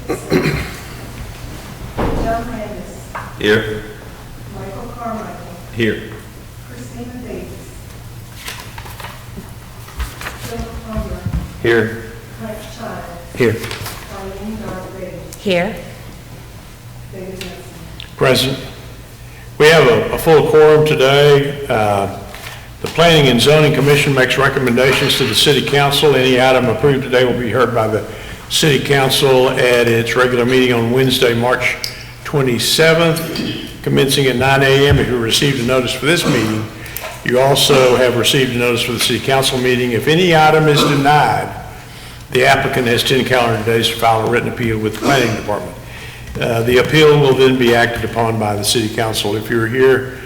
John Landis. Here. Michael Carmichael. Here. Christina Davis. Philip Humber. Here. Mike Child. Here. Eileen Darby. Here. David Nelson. Present. We have a full quorum today. The Planning and Zoning Commission makes recommendations to the City Council. Any item approved today will be heard by the City Council at its regular meeting on Wednesday, March 27th, commencing at 9 a.m. If you received a notice for this meeting, you also have received a notice for the City Council meeting. If any item is denied, the applicant has 10 calendar days to file a written appeal with the Planning Department. The appeal will then be acted upon by the City Council. If you're here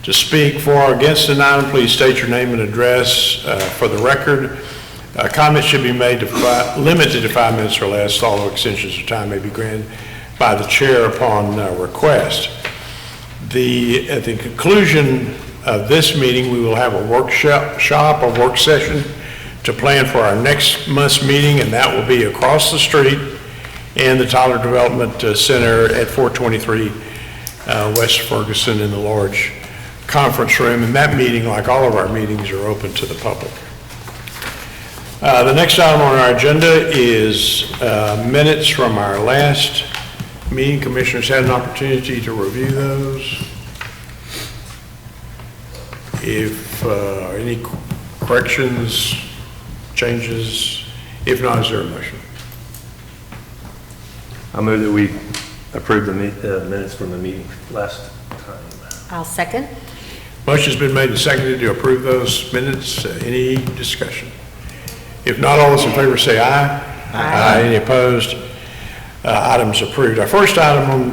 to speak for or against an item, please state your name and address for the record. Comments should be made limited to 5 minutes or less, although extensions of time may be granted by the chair upon request. At the conclusion of this meeting, we will have a work session to plan for our next month's meeting, and that will be across the street in the Tyler Development Center at 423 West Ferguson in the large conference room. And that meeting, like all of our meetings, are open to the public. The next item on our agenda is minutes from our last meeting. Commissioners had an opportunity to review those. If any corrections, changes, if not, is there a motion? I move that we approve the minutes from the meeting last time. I'll second. Motion's been made and seconded to approve those minutes. Any discussion? If not, all those in favor say aye. Aye. Any opposed? Items approved. Our first item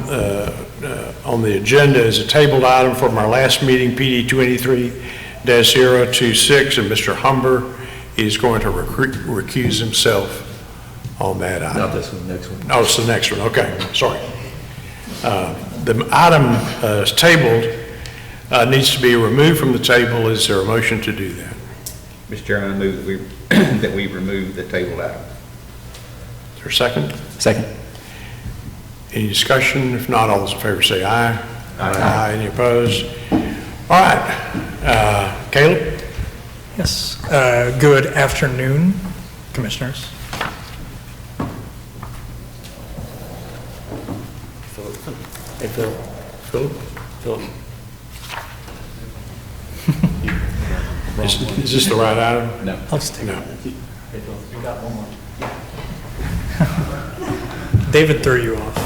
on the agenda is a tabled item from our last meeting, PD 283-026, and Mr. Humber is going to recuse himself on that item. Not this one, next one. Oh, it's the next one. Okay, sorry. The item is tabled, needs to be removed from the table. Is there a motion to do that? Mr. Chairman, I move that we, that we remove the tabled item. Is there a second? Second. Any discussion? If not, all those in favor say aye. Aye. Any opposed? All right. Caleb? Yes. Good afternoon, Commissioners. Hey, Philip. Philip? Is this the right item? No. I'll just take No. You got one more. David threw you off.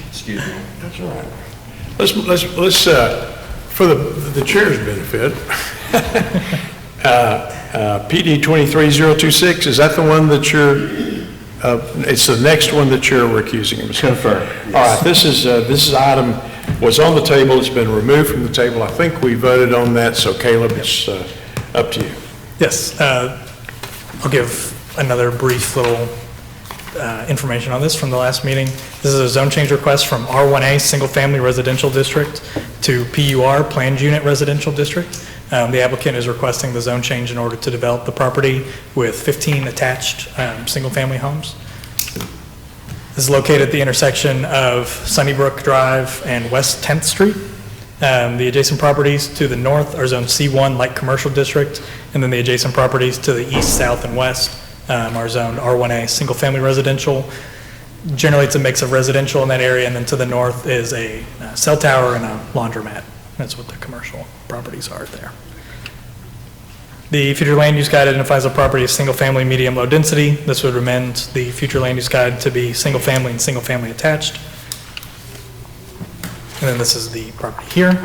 Excuse me. That's all right. Let's for the chair's benefit, PD 23026, is that the one that you're, it's the next one that you're recusing yourself? Confirm. All right, this is item was on the table, it's been removed from the table. I think we voted on that, so Caleb, it's up to you. Yes. I'll give another brief little information on this from the last meeting. This is a zone change request from R1A Single Family Residential District to PUR Planned Unit Residential District. The applicant is requesting the zone change in order to develop the property with 15 attached single family homes. This is located at the intersection of Sunnybrook Drive and West 10th Street. The adjacent properties to the north are Zone C1 Light Commercial District, and then the adjacent properties to the east, south, and west are zoned R1A Single Family Residential. Generally, it's a mix of residential in that area, and then to the north is a cell tower and a laundromat. That's what the commercial properties are there. The future land use guide identifies a property as single family, medium, low density. This would amend the future land use guide to be single family and single family attached. And then this is the property here.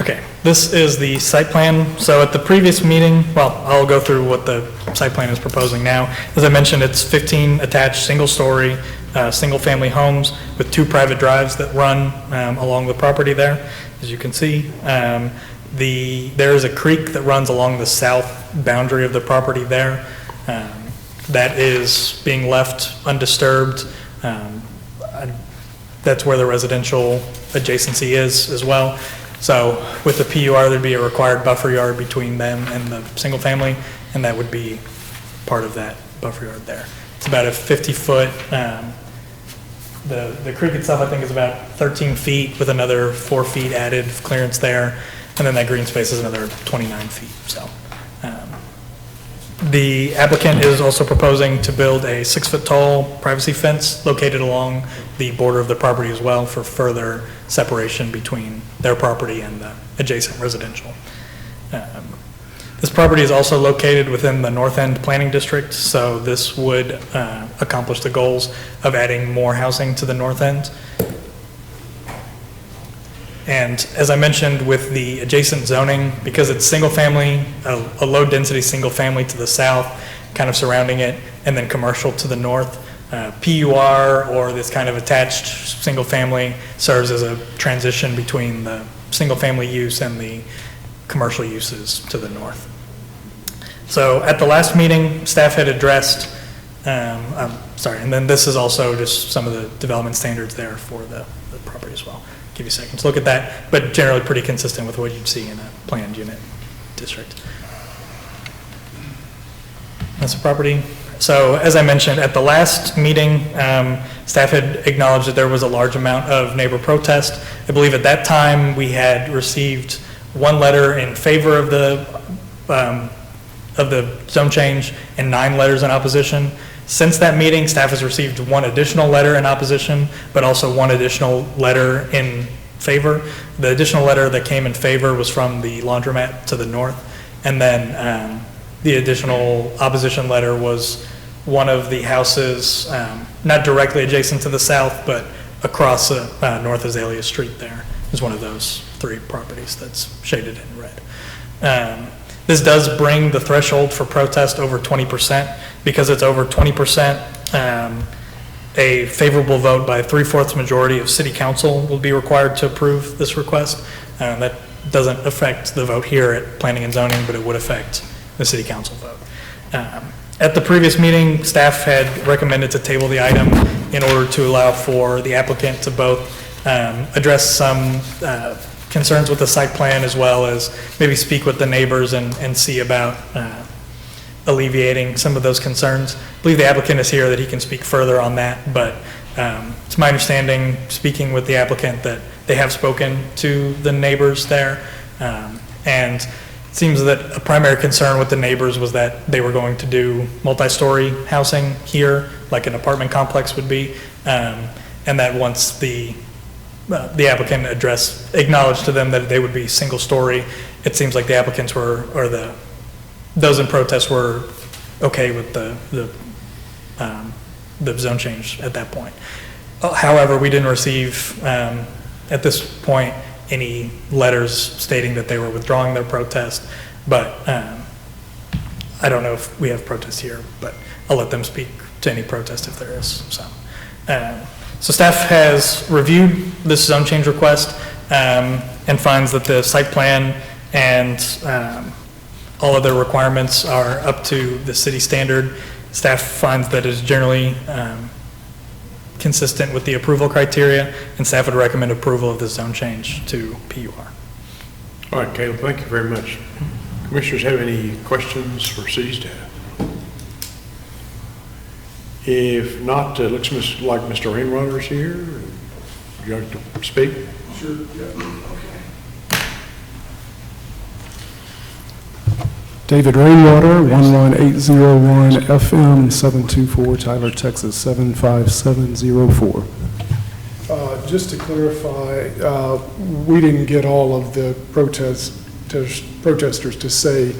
Okay, this is the site plan. So at the previous meeting, well, I'll go through what the site plan is proposing now. As I mentioned, it's 15 attached single-story, single-family homes with 2 private drives that run along the property there, as you can see. There is a creek that runs along the south boundary of the property there. That is being left undisturbed. That's where the residential adjacency is as well. So with the PUR, there'd be a required buffer yard between them and the single family, and that would be part of that buffer yard there. It's about a 50-foot, the creek itself, I think, is about 13 feet with another 4 feet added clearance there. And then that green space is another 29 feet, so. The applicant is also proposing to build a 6-foot tall privacy fence located along the border of the property as well for further separation between their property and the adjacent residential. This property is also located within the North End Planning District, so this would accomplish the goals of adding more housing to the north end. And as I mentioned with the adjacent zoning, because it's single-family, a low-density single-family to the south, kind of surrounding it, and then commercial to the north, PUR, or this kind of attached single-family, serves as a transition between the single-family use and the commercial uses to the north. So at the last meeting, staff had addressed, and then this is also just some of the development standards there for the property as well. Give you a second to look at that, but generally pretty consistent with what you'd see in a planned unit district. That's the property. So as I mentioned, at the last meeting, staff had acknowledged that there was a large amount of neighbor protest. I believe at that time we had received one letter in favor of the zone change and 9 letters in opposition. Since that meeting, staff has received 1 additional letter in opposition, but also 1 additional letter in favor. The additional letter that came in favor was from the laundromat to the north, and then the additional opposition letter was one of the houses, not directly adjacent to the south, but across North Azalea Street there is one of those 3 properties that's shaded in red. This does bring the threshold for protest over 20%. Because it's over 20%, a favorable vote by a 3/4 majority of city council will be required to approve this request. That doesn't affect the vote here at planning and zoning, but it would affect the city council vote. At the previous meeting, staff had recommended to table the item in order to allow for the applicant to both address some concerns with the site plan as well as maybe speak with the neighbors and see about alleviating some of those concerns. I believe the applicant is here that he can speak further on that, but it's my understanding, speaking with the applicant, that they have spoken to the neighbors there, and it seems that a primary concern with the neighbors was that they were going to do multi-story housing here, like an apartment complex would be, and that once the applicant acknowledged to them that they would be single-story, it seems like the applicants those in protest were okay with the zone change at that point. However, we didn't receive, at this point, any letters stating that they were withdrawing their protest, but I don't know if we have protests here, but I'll let them speak to any protest if there is. So staff has reviewed this zone change request and finds that the site plan and all other requirements are up to the city standard. Staff finds that it is generally consistent with the approval criteria, and staff would recommend approval of the zone change to PUR. All right, Caleb, thank you very much. Commissioners have any questions for city staff? If not, looks like Mr. Rainwater's here. Would you like to speak? Sure, yeah. David Rainwater, 11801 FM 724, Tyler, Texas 75704. Just to clarify, we didn't get all of the protesters to say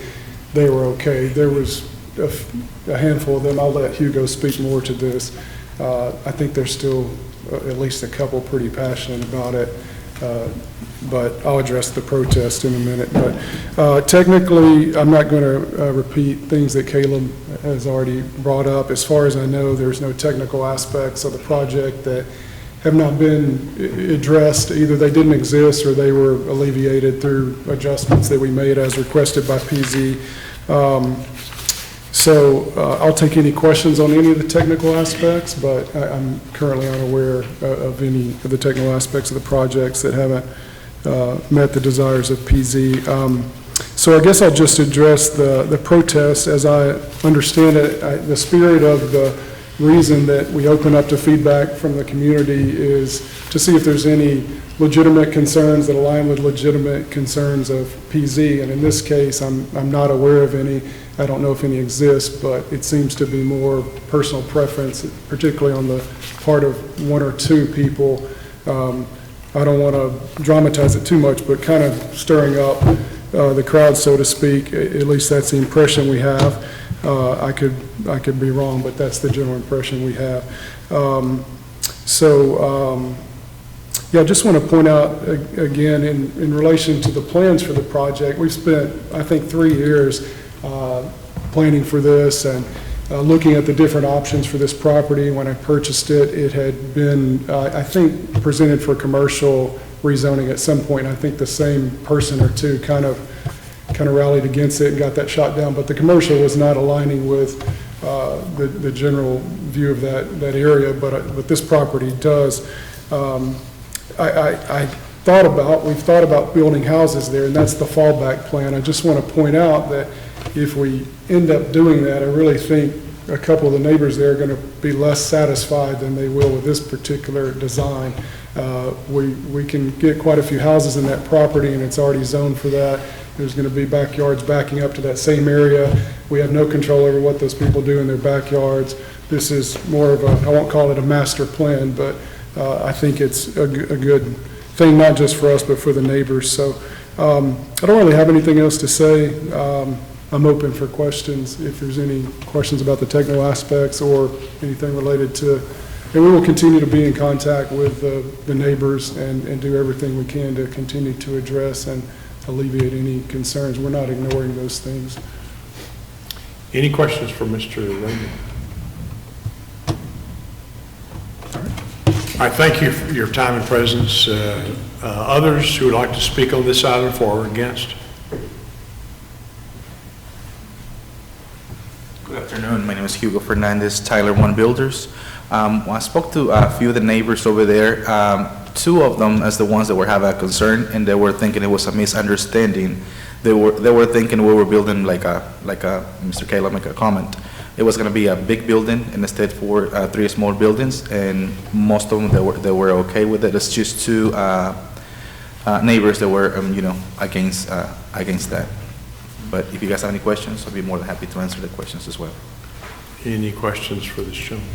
they were okay. There was a handful of them. I'll let Hugo speak more to this. I think there's still at least a couple pretty passionate about it. But I'll address the protest in a minute. But technically, I'm not going to repeat things that Caleb has already brought up. As far as I know, there's no technical aspects of the project that have not been addressed. Either they didn't exist or they were alleviated through adjustments that we made as requested by PZ. So I'll take any questions on any of the technical aspects, but I'm currently unaware of any of the technical aspects of the projects that haven't met the desires of PZ. So I guess I'll just address the protest. As I understand it, the spirit of the reason that we open up to feedback from the community is to see if there's any legitimate concerns that align with legitimate concerns of PZ. And in this case, I'm not aware of any. I don't know if any exist, but it seems to be more personal preference, particularly on the part of one or two people. I don't want to dramatize it too much, but kind of stirring up the crowd, so to speak. At least that's the impression we have. I could be wrong, but that's the general impression we have. Yeah, I just want to point out again, in relation to the plans for the project, we've spent, I think, 3 years planning for this and looking at the different options for this property. When I purchased it, it had been, I think, presented for commercial rezoning at some point. I think the same person or two kind of rallied against it and got that shot down, but the commercial was not aligning with the general view of that area, but this property does. We've thought about building houses there, and that's the fallback plan. I just want to point out that if we end up doing that, I really think a couple of the neighbors there are going to be less satisfied than they will with this particular design. We can get quite a few houses in that property, and it's already zoned for that. There's going to be backyards backing up to that same area. We have no control over what those people do in their backyards. This is more of I won't call it a master plan, but I think it's a good thing, not just for us, but for the neighbors. So I don't really have anything else to say. I'm open for questions if there's any questions about the technical aspects or anything related to, and we will continue to be in contact with the neighbors and do everything we can to continue to address and alleviate any concerns. We're not ignoring those things. Any questions for Mr. Raymond? All right, thank you for your time and presence. Others who would like to speak on this item for or against? Good afternoon. My name is Hugo Fernandez, Tyler One Builders. I spoke to a few of the neighbors over there. Two of them as the ones that were having a concern, and they were thinking it was a misunderstanding. They were thinking we were building like Mr. Caleb make a comment. It was going to be a big building and instead for 3 small buildings, and most of them they were okay with it. It's just two neighbors that were against that. But if you guys have any questions, I'll be more than happy to answer the questions as well. Any questions for this gentleman?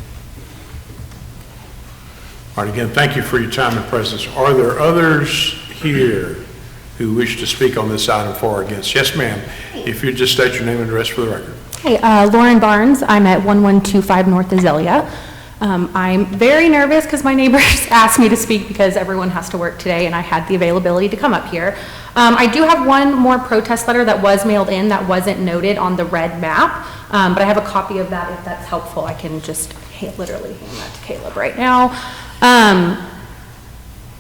All right, again, thank you for your time and presence. Are there others here who wish to speak on this item for or against? Yes, ma'am. If you just state your name and address for the record. Hey, Lauren Barnes. I'm at 1125 North Azalea. I'm very nervous because my neighbors asked me to speak because everyone has to work today and I had the availability to come up here. I do have one more protest letter that was mailed in that wasn't noted on the red map, but I have a copy of that if that's helpful. I can just literally hand that to Caleb right now.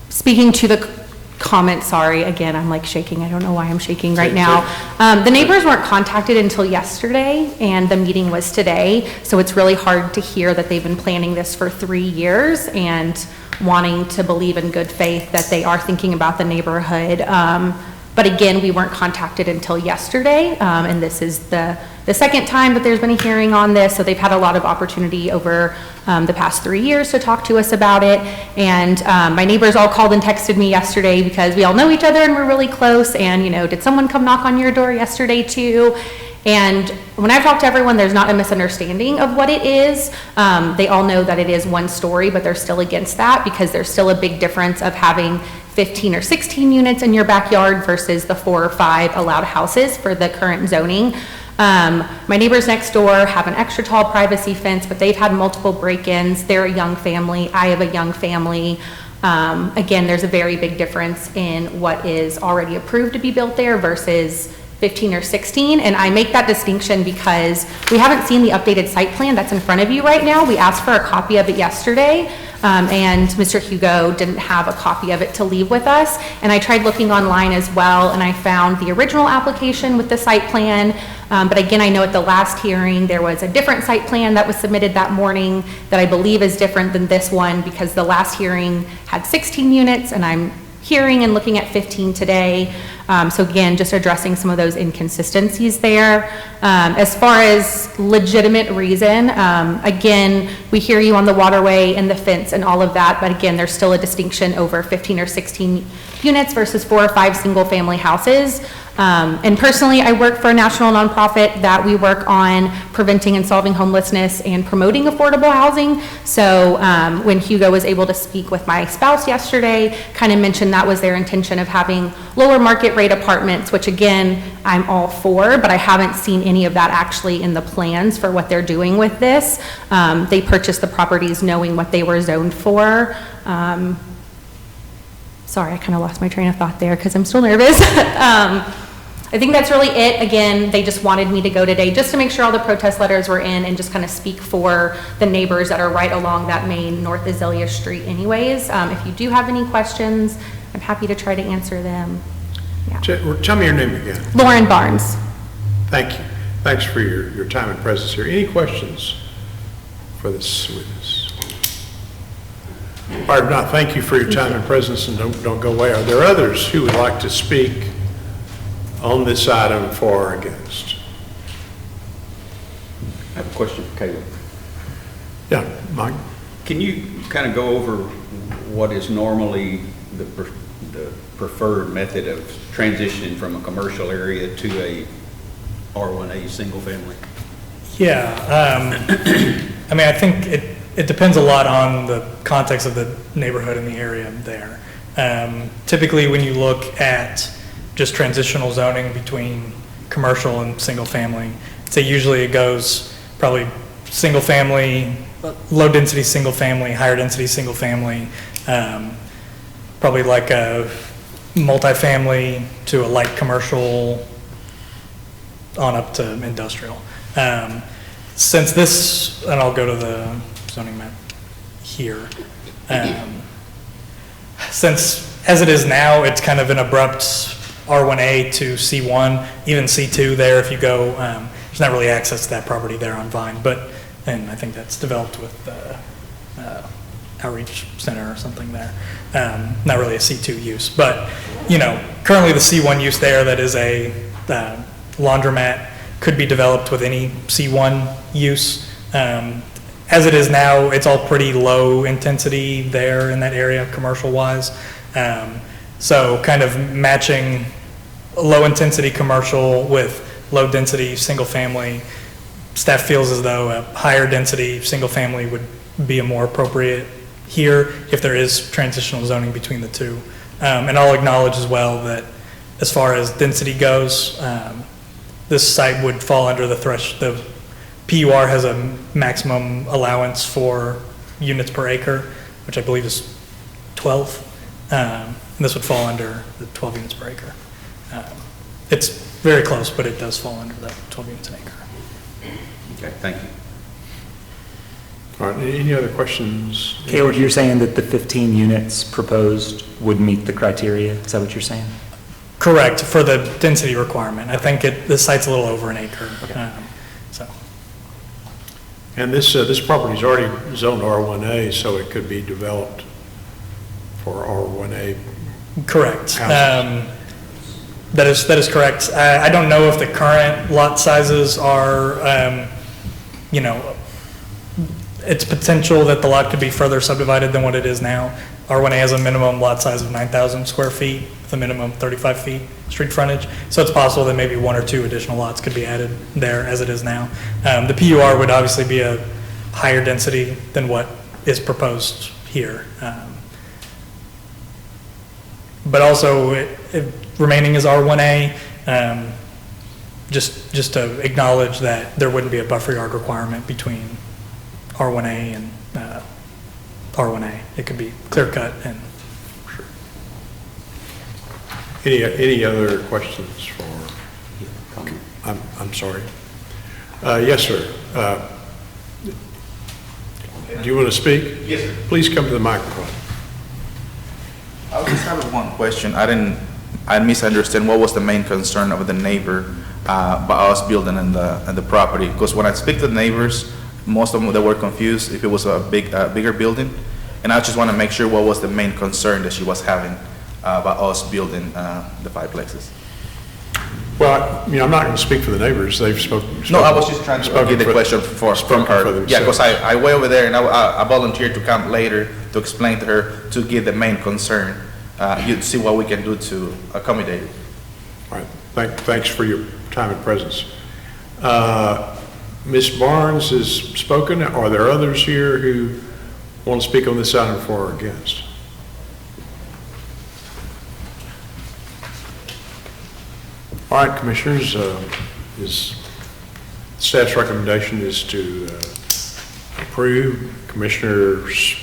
Speaking to the comment, sorry, again, I'm like shaking. I don't know why I'm shaking right now. The neighbors weren't contacted until yesterday and the meeting was today. So it's really hard to hear that they've been planning this for 3 years and wanting to believe in good faith that they are thinking about the neighborhood. But again, we weren't contacted until yesterday. And this is the second time that there's been a hearing on this. So they've had a lot of opportunity over the past 3 years to talk to us about it. And my neighbors all called and texted me yesterday because we all know each other and we're really close. And, did someone come knock on your door yesterday too? And when I've talked to everyone, there's not a misunderstanding of what it is. They all know that it is one story, but they're still against that because there's still a big difference of having 15 or 16 units in your backyard versus the 4 or 5 allowed houses for the current zoning. My neighbors next door have an extra tall privacy fence, but they've had multiple break-ins. They're a young family. I have a young family. Again, there's a very big difference in what is already approved to be built there versus 15 or 16, and I make that distinction because we haven't seen the updated site plan that's in front of you right now. We asked for a copy of it yesterday, and Mr. Hugo didn't have a copy of it to leave with us, and I tried looking online as well, and I found the original application with the site plan, but again, I know at the last hearing there was a different site plan that was submitted that morning that I believe is different than this one because the last hearing had 16 units, and I'm hearing and looking at 15 today. So again, just addressing some of those inconsistencies there. As far as legitimate reason, again, we hear you on the waterway and the fence and all of that, but again, there's still a distinction over 15 or 16 units versus 4 or 5 single-family houses. And personally, I work for a national nonprofit that we work on preventing and solving homelessness and promoting affordable housing. So when Hugo was able to speak with my spouse yesterday, kind of mentioned that was their intention of having lower market rate apartments, which again, I'm all for, but I haven't seen any of that actually in the plans for what they're doing with this. They purchased the properties knowing what they were zoned for. Sorry, I kind of lost my train of thought there because I'm still nervous. I think that's really it. Again, they just wanted me to go today just to make sure all the protest letters were in and just kind of speak for the neighbors that are right along that main North Azalea Street anyways. If you do have any questions, I'm happy to try to answer them. Yeah. Tell me your name again. Lauren Barnes. Thank you. Thanks for your time and presence here. Any questions for this witness? All right, if not, thank you for your time and presence, and don't go away. Are there others who would like to speak on this item for or against? I have a question for Caleb. Yeah, Mike? Can you kind of go over what is normally the preferred method of transitioning from a commercial area to a R1A single family? Yeah, I mean, I think it depends a lot on the context of the neighborhood and the area there. Typically, when you look at just transitional zoning between commercial and single family, so usually it goes probably single family, low density single family, higher density single family, probably like a multifamily to a light commercial on up to industrial. Since this, and I'll go to the zoning map here. Since as it is now, it's kind of an abrupt R1A to C1, even C2 there if you go, there's not really access to that property there on Vine, and I think that's developed with the outreach center or something there. Not really a C2 use, but currently the C1 use there that is a laundromat could be developed with any C1 use. As it is now, it's all pretty low intensity there in that area commercial wise. So kind of matching low intensity commercial with low density single family, staff feels as though a higher density single family would be a more appropriate here if there is transitional zoning between the two. And I'll acknowledge as well that as far as density goes, this site would fall under the threshold. The PUR has a maximum allowance for units per acre, which I believe is 12. And this would fall under the 12 units per acre. It's very close, but it does fall under that 12 units an acre. Okay, thank you. All right, any other questions? Caleb, you're saying that the 15 units proposed would meet the criteria? Is that what you're saying? Correct, for the density requirement. I think the site's a little over an acre. Okay. So. And this property is already zoned R1A, so it could be developed for R1A. Correct. houses. That is correct. I don't know if the current lot sizes are, it's potential that the lot could be further subdivided than what it is now. R1A has a minimum lot size of 9,000 square feet with a minimum 35 feet street frontage. So it's possible that maybe 1 or 2 additional lots could be added there as it is now. The PUR would obviously be a higher density than what is proposed here. But also it remaining as R1A, just to acknowledge that there wouldn't be a buffer yard requirement between R1A and R1A. It could be clear cut and. Sure. Any other questions for? I'm sorry. Yes, sir. Do you want to speak? Yes, sir. Please come to the microphone. I just have one question. I misunderstand what was the main concern of the neighbor by us building in the property. Because when I speak to the neighbors, most of them they were confused if it was a bigger building, and I just want to make sure what was the main concern that she was having about us building the fiveplexes. Well, I'm not going to speak for the neighbors, they've spoken. No, I was just trying to get the question from spoken her. for Yeah, because themselves. I went over there and I volunteered to come later to explain to her, to give the main concern, you see what we can do to accommodate it. All right, thanks for your time and presence. Ms. Barnes has spoken. Are there others here who want to speak on this item for or against? All right, Commissioners, staff's recommendation is to approve. Commissioners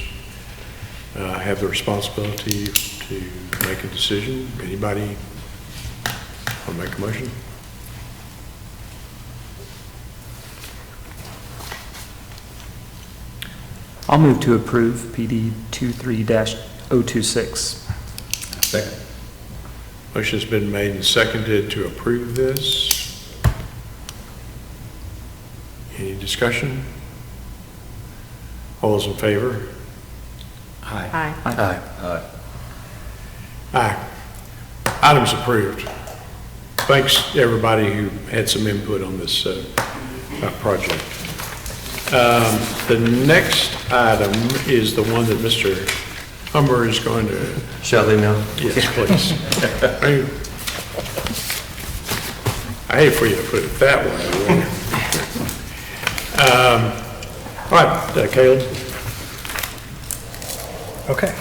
have the responsibility to make a decision. Anybody want to make a motion? I'll move to approve PD 23-026. Second. Motion's been made and seconded to approve this. Any discussion? All those in favor? Aye. Aye. Aye. Item's approved. Thanks to everybody who had some input on this project. The next item is the one that Mr. Humber is going to... Shall they now? Yes, please. I hate for you to put it that way. All right, Caleb. Okay.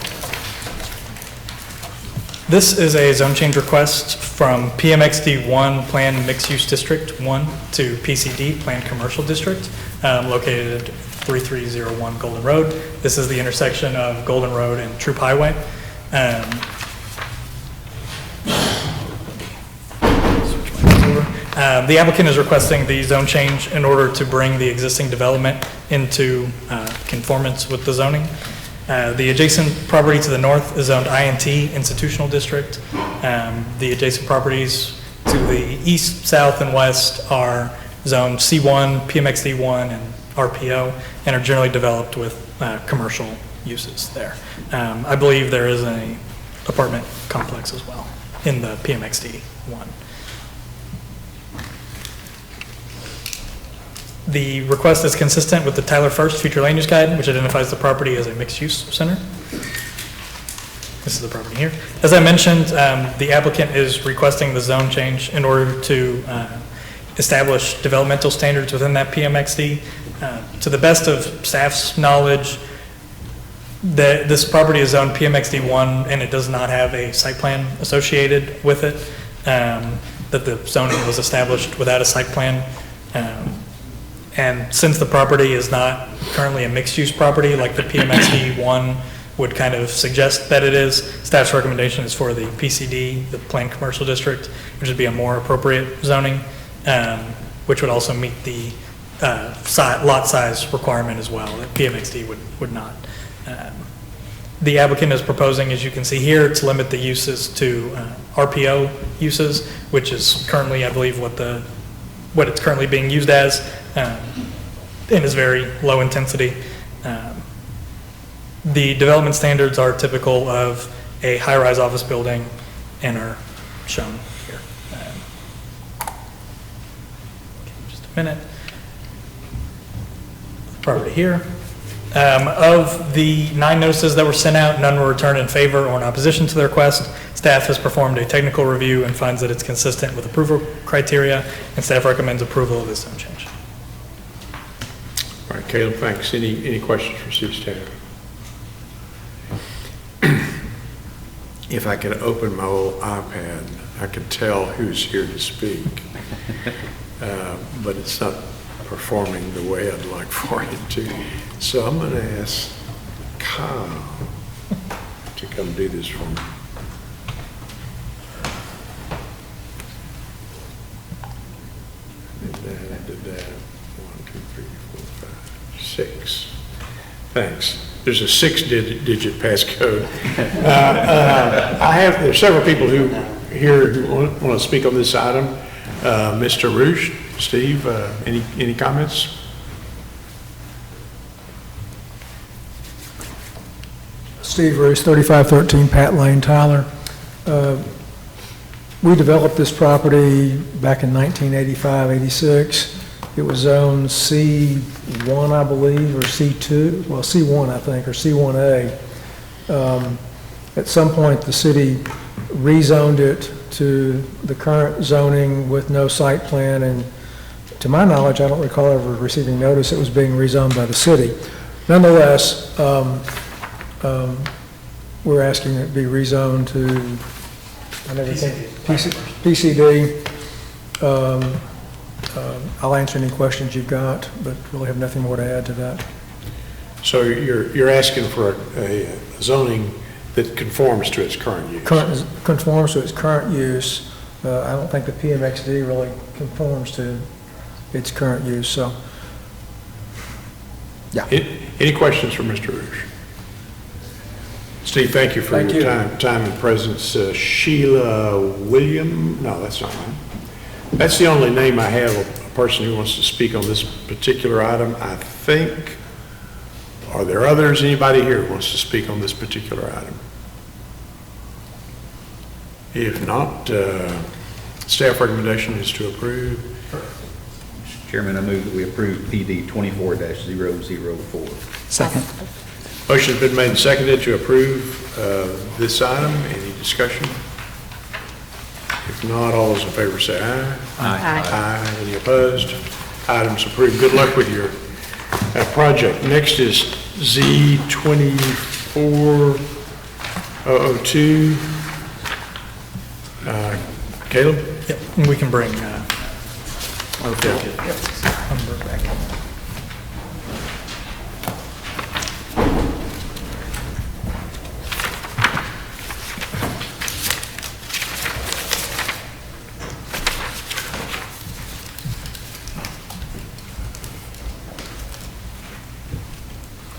This is a zone change request from PMXD 1 Planned Mixed Use District 1 to PCD Planned Commercial District, located at 3301 Golden Road. This is the intersection of Golden Road and Troop Highway. The applicant is requesting the zone change in order to bring the existing development into conformance with the zoning. The adjacent property to the north is zoned INT, Institutional District. The adjacent properties to the east, south, and west are zoned C1, PMXD1, and RPO, and are generally developed with commercial uses there. I believe there is an apartment complex as well in the PMXD1. The request is consistent with the Tyler First Future Land Use Guide, which identifies the property as a mixed-use center. This is the property here. As I mentioned, the applicant is requesting the zone change in order to establish developmental standards within that PMXD. To the best of staff's knowledge, this property is zoned PMXD1 and it does not have a site plan associated with it, that the zoning was established without a site plan. And since the property is not currently a mixed-use property like the PMXD1 would kind of suggest that it is, staff's recommendation is for the PCD, the Planned Commercial District, which would be a more appropriate zoning, which would also meet the lot size requirement as well, that PMXD would not. The applicant is proposing, as you can see here, to limit the uses to RPO uses, which is currently, I believe, what it's currently being used as, and is very low intensity. The development standards are typical of a high-rise office building and are shown here. Just a minute. Property here. Of the 9 notices that were sent out, none were returned in favor or in opposition to the request. Staff has performed a technical review and finds that it's consistent with approval criteria, and staff recommends approval of this zone change. All right, Caleb, thanks. Any questions for city staff? If I could open my old iPad, I could tell who's here to speak, but it's not performing the way I'd like for it to. So I'm going to ask Kyle to come do this for me. Did that. 1, 2, 3, 4, 5, 6. Thanks. There's a 6-digit passcode. There's several people here who want to speak on this item. Mr. Roosh, Steve, any comments? Steve Roos, 3513 Pat Lane, Tyler. We developed this property back in 1985, 86. It was zoned C1, I believe, or C2, well, C1, I think, or C1A. At some point, the city rezoned it to the current zoning with no site plan, and to my knowledge, I don't recall ever receiving notice it was being rezoned by the city. Nonetheless, we're asking it be rezoned to, I never think, PCD. I'll answer any questions you've got, but really have nothing more to add to that. So you're asking for a zoning that conforms to its current use? Conforms to its current use. I don't think the PMXD really conforms to its current use, so. Yeah. Any questions for Mr. Rouge? Steve, thank you for Thank your you. time and presence. Sheila William, no, that's not mine. That's the only name I have of a person who wants to speak on this particular item, I think. Are there others? Anybody here who wants to speak on this particular item? If not, staff recommendation is to approve. Mr. Chairman, I move that we approve PD 24-004. Second. Motion's been made and seconded to approve this item. Any discussion? If not, all those in favor say aye. Aye. Aye. Any opposed? Item's approved. Good luck with your project. Next is Z24-002. Caleb? Yep, and we can bring, Okay. number back.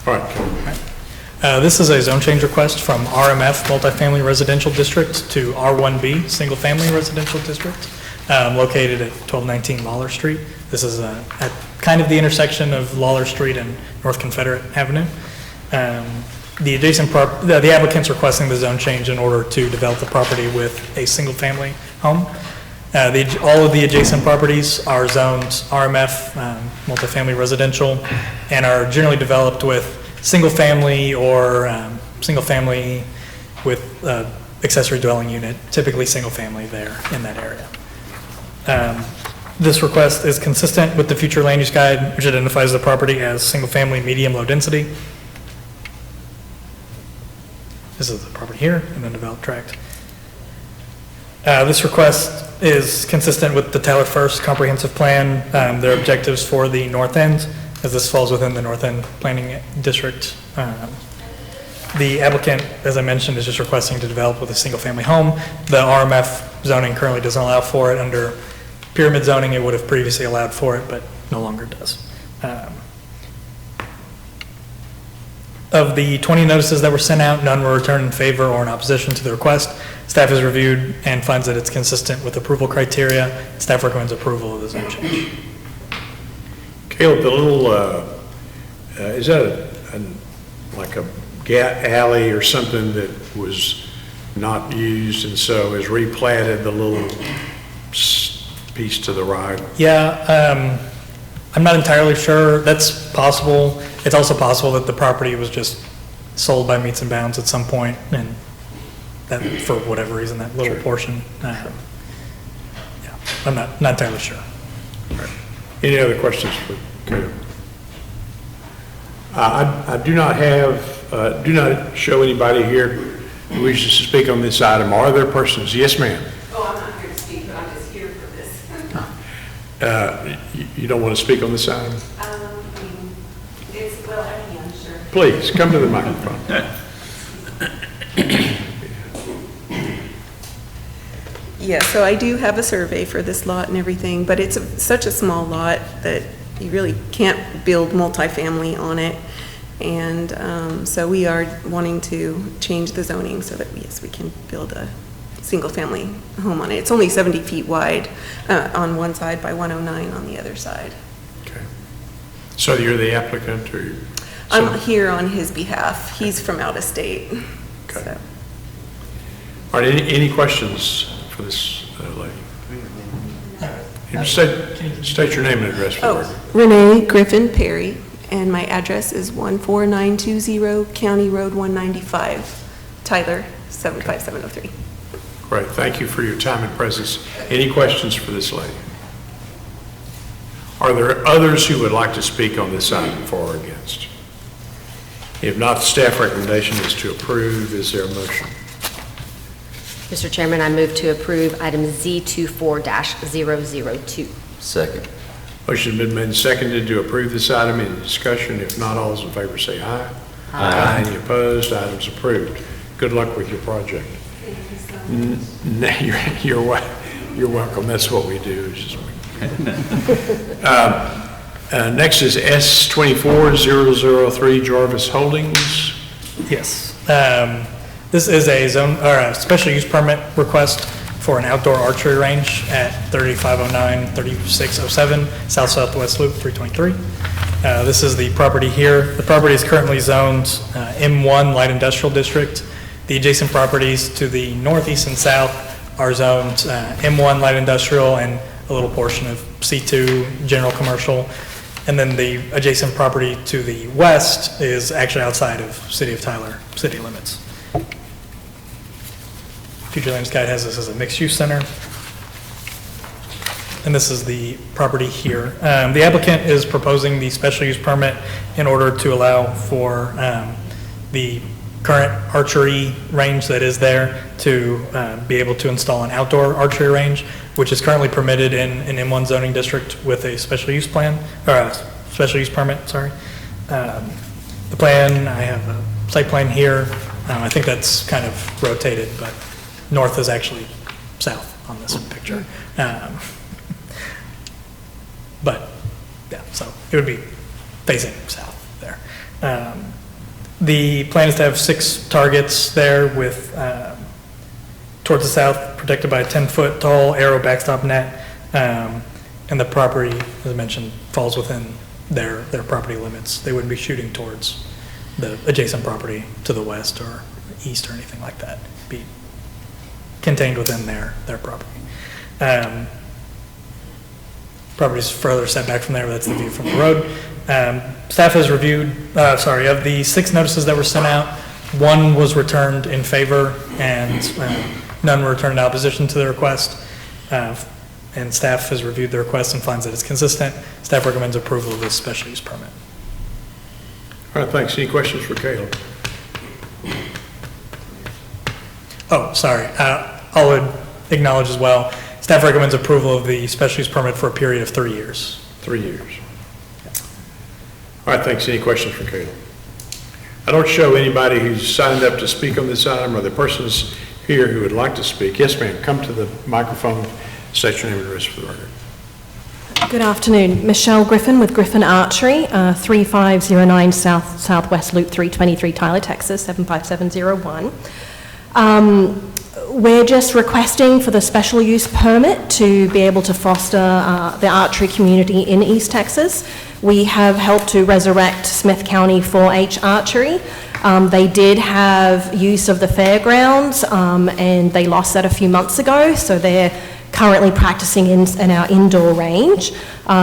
All right. This is a zone change request from RMF Multifamily Residential District to R1B Single Family Residential District, located at 1219 Lawler Street. This is at kind of the intersection of Lawler Street and North Confederate Avenue. The applicant's requesting the zone change in order to develop the property with a single family home. All of the adjacent properties are zoned RMF, multifamily residential, and are generally developed with single family or single family with accessory dwelling unit, typically single family there in that area. This request is consistent with the future land use guide, which identifies the property as single family, medium, low density. This is the property here and then developed tract. This request is consistent with the Tyler First Comprehensive Plan, their objectives for the north end, as this falls within the north end planning district. The applicant, as I mentioned, is just requesting to develop with a single family home. The RMF zoning currently doesn't allow for it. Under pyramid zoning, it would have previously allowed for it, but no longer does. Of the 20 notices that were sent out, none were returned in favor or in opposition to the request. Staff has reviewed and finds that it's consistent with approval criteria. Staff recommends approval of the zone change. Caleb, the little, is that like a alley or something that was not used and so is replatted, the little piece to the right? Yeah, I'm not entirely sure. That's possible. It's also possible that the property was just sold by Meets and Bounds at some point, and that, for whatever reason, that little portion. Yeah, I'm not entirely sure. Any other questions for Caleb? I do not have, show anybody here who wishes to speak on this item. Are there persons? Yes, ma'am. Oh, I'm not here to speak, but I'm just here for this. You don't want to speak on this item? Well, I can, sure. Please, come to the microphone. Yeah, so I do have a survey for this lot and everything, but it's such a small lot that you really can't build multifamily on it. And so we are wanting to change the zoning so that, yes, we can build a single-family home on it. It's only 70 feet wide on one side by 109 on the other side. Okay. So you're the applicant, or? I'm here on his behalf. He's from out of state. Okay. So. All right, any questions for this lady? State your name and address for the record. Renee Griffin Perry, and my address is 14920 County Road 195, Tyler 75703. Great, thank you for your time and presence. Any questions for this lady? Are there others who would like to speak on this item for or against? If not, the staff recommendation is to approve. Is there a motion? Mr. Chairman, I move to approve item Z24-002. Second. Motion has been made and seconded to approve this item. Any discussion? If not, all those in favor say aye. Aye. Any opposed? Item's approved. Good luck with your project. You're welcome. That's what we do. Next is S24003 Jarvis Holdings. Yes. This is a special use permit request for an outdoor archery range at 3509-3607 South-Southwest Loop 323. This is the property here. The property is currently zoned M1 Light Industrial District. The adjacent properties to the northeast and south are zoned M1 Light Industrial and a little portion of C2 General Commercial. And then the adjacent property to the west is actually outside of City of Tyler city limits. Future Land Use Guide has this as a mixed-use center. And this is the property here. The applicant is proposing the special use permit in order to allow for the current archery range that is there to be able to install an outdoor archery range, which is currently permitted in an M1 zoning district with a special use plan, or a special use permit, sorry. The plan, I have a site plan here. I think that's kind of rotated, but north is actually south on this picture. But, yeah, so it would be facing south there. The plan is to have 6 targets there with, towards the south, protected by a 10-foot tall arrow backstop net. And the property, as I mentioned, falls within their property limits. They wouldn't be shooting towards the adjacent property to the west or east or anything like that. Be contained within their property. Property's further set back from there, but that's the view from the road. Staff has reviewed, of the 6 notices that were sent out, 1 was returned in favor and none were returned in opposition to the request. And staff has reviewed the request and finds that it's consistent. Staff recommends approval of this special use permit. All right, thanks. Any questions for Caleb? Oh, sorry. I'll acknowledge as well. Staff recommends approval of the special use permit for a period of 3 years. 3 years. All right, thanks. Any questions for Caleb? I don't show anybody who's signed up to speak on this item or the persons here who would like to speak. Yes, ma'am. Come to the microphone. State your name and address for the record. Good afternoon. Michelle Griffin with Griffin Archery, 3509 Southwest Loop 323, Tyler, Texas, 75701. We're just requesting for the special use permit to be able to foster the archery community in East Texas. We have helped to resurrect Smith County 4-H archery. They did have use of the fairgrounds and they lost that a few months ago, so they're currently practicing in our indoor range.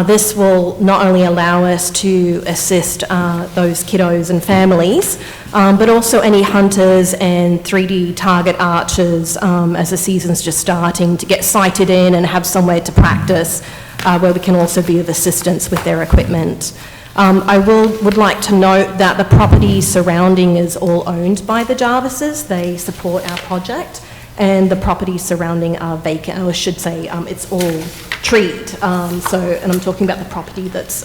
This will not only allow us to assist those kiddos and families, but also any hunters and 3D target archers as the season's just starting to get sighted in and have somewhere to practice where we can also be of assistance with their equipment. I would like to note that the property surrounding is all owned by the Jarvises. They support our project. And the properties surrounding are vacant, or I should say it's all treed. And I'm talking about the property that's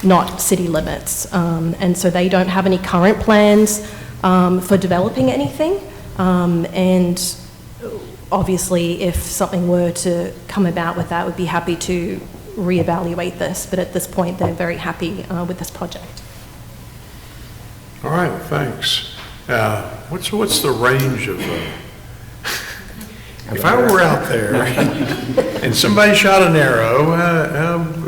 not city limits. And so they don't have any current plans for developing anything. And obviously, if something were to come about with that, we'd be happy to reevaluate this. But at this point, they're very happy with this project. All right, thanks. What's the range of If I were out there and somebody shot an arrow,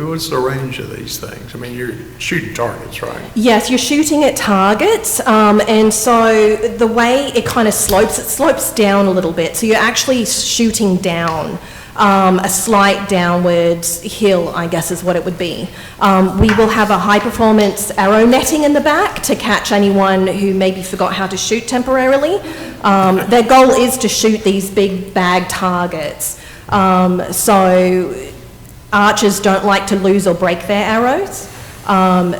what's the range of these things? I mean, you're shooting targets, right? Yes, you're shooting at targets, and so the way it kind of slopes, it slopes down a little bit. So you're actually shooting down, a slight downwards hill, I guess is what it would be. We will have a high-performance arrow netting in the back to catch anyone who maybe forgot how to shoot temporarily. Their goal is to shoot these big bag targets. So archers don't like to lose or break their arrows.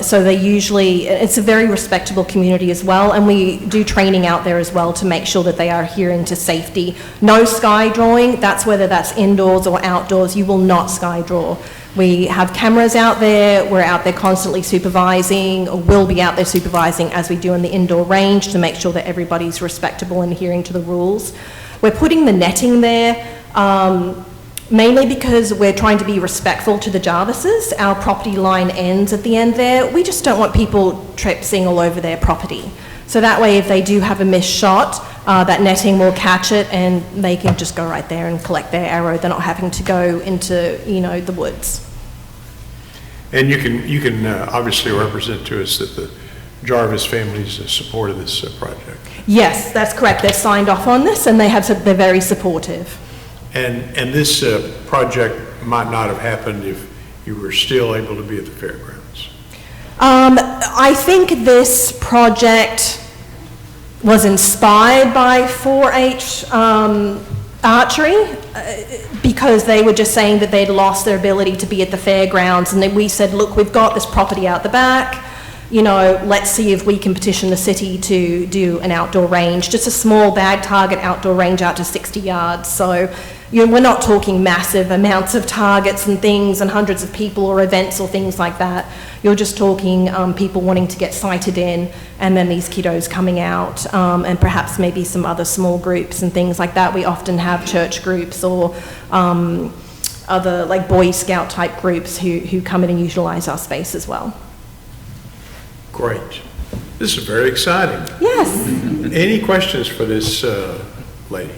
So they usually, it's a very respectable community as well, and we do training out there as well to make sure that they are adhering to safety. No sky drawing, that's whether that's indoors or outdoors, you will not sky draw. We have cameras out there, we're out there constantly supervising, or will be out there supervising as we do in the indoor range to make sure that everybody's respectable and adhering to the rules. We're putting the netting there, mainly because we're trying to be respectful to the Jarvises. Our property line ends at the end there. We just don't want people traipsing all over their property. So that way, if they do have a missed shot, that netting will catch it and they can just go right there and collect their arrow. They're not having to go into, the woods. And you can obviously represent to us that the Jarvis families supported this project. Yes, that's correct. They're signed off on this and they're very supportive. And this project might not have happened if you were still able to be at the fairgrounds. I think this project was inspired by 4-H archery because they were just saying that they'd lost their ability to be at the fairgrounds, and then we said, look, we've got this property out the back, let's see if we can petition the city to do an outdoor range, just a small bag target outdoor range out to 60 yards. So we're not talking massive amounts of targets and things and hundreds of people or events or things like that. You're just talking people wanting to get sighted in, and then these kiddos coming out, and perhaps maybe some other small groups and things like that. We often have church groups or other like Boy Scout type groups who come in and utilize our space as well. Great. This is very exciting. Yes. Any questions for this lady?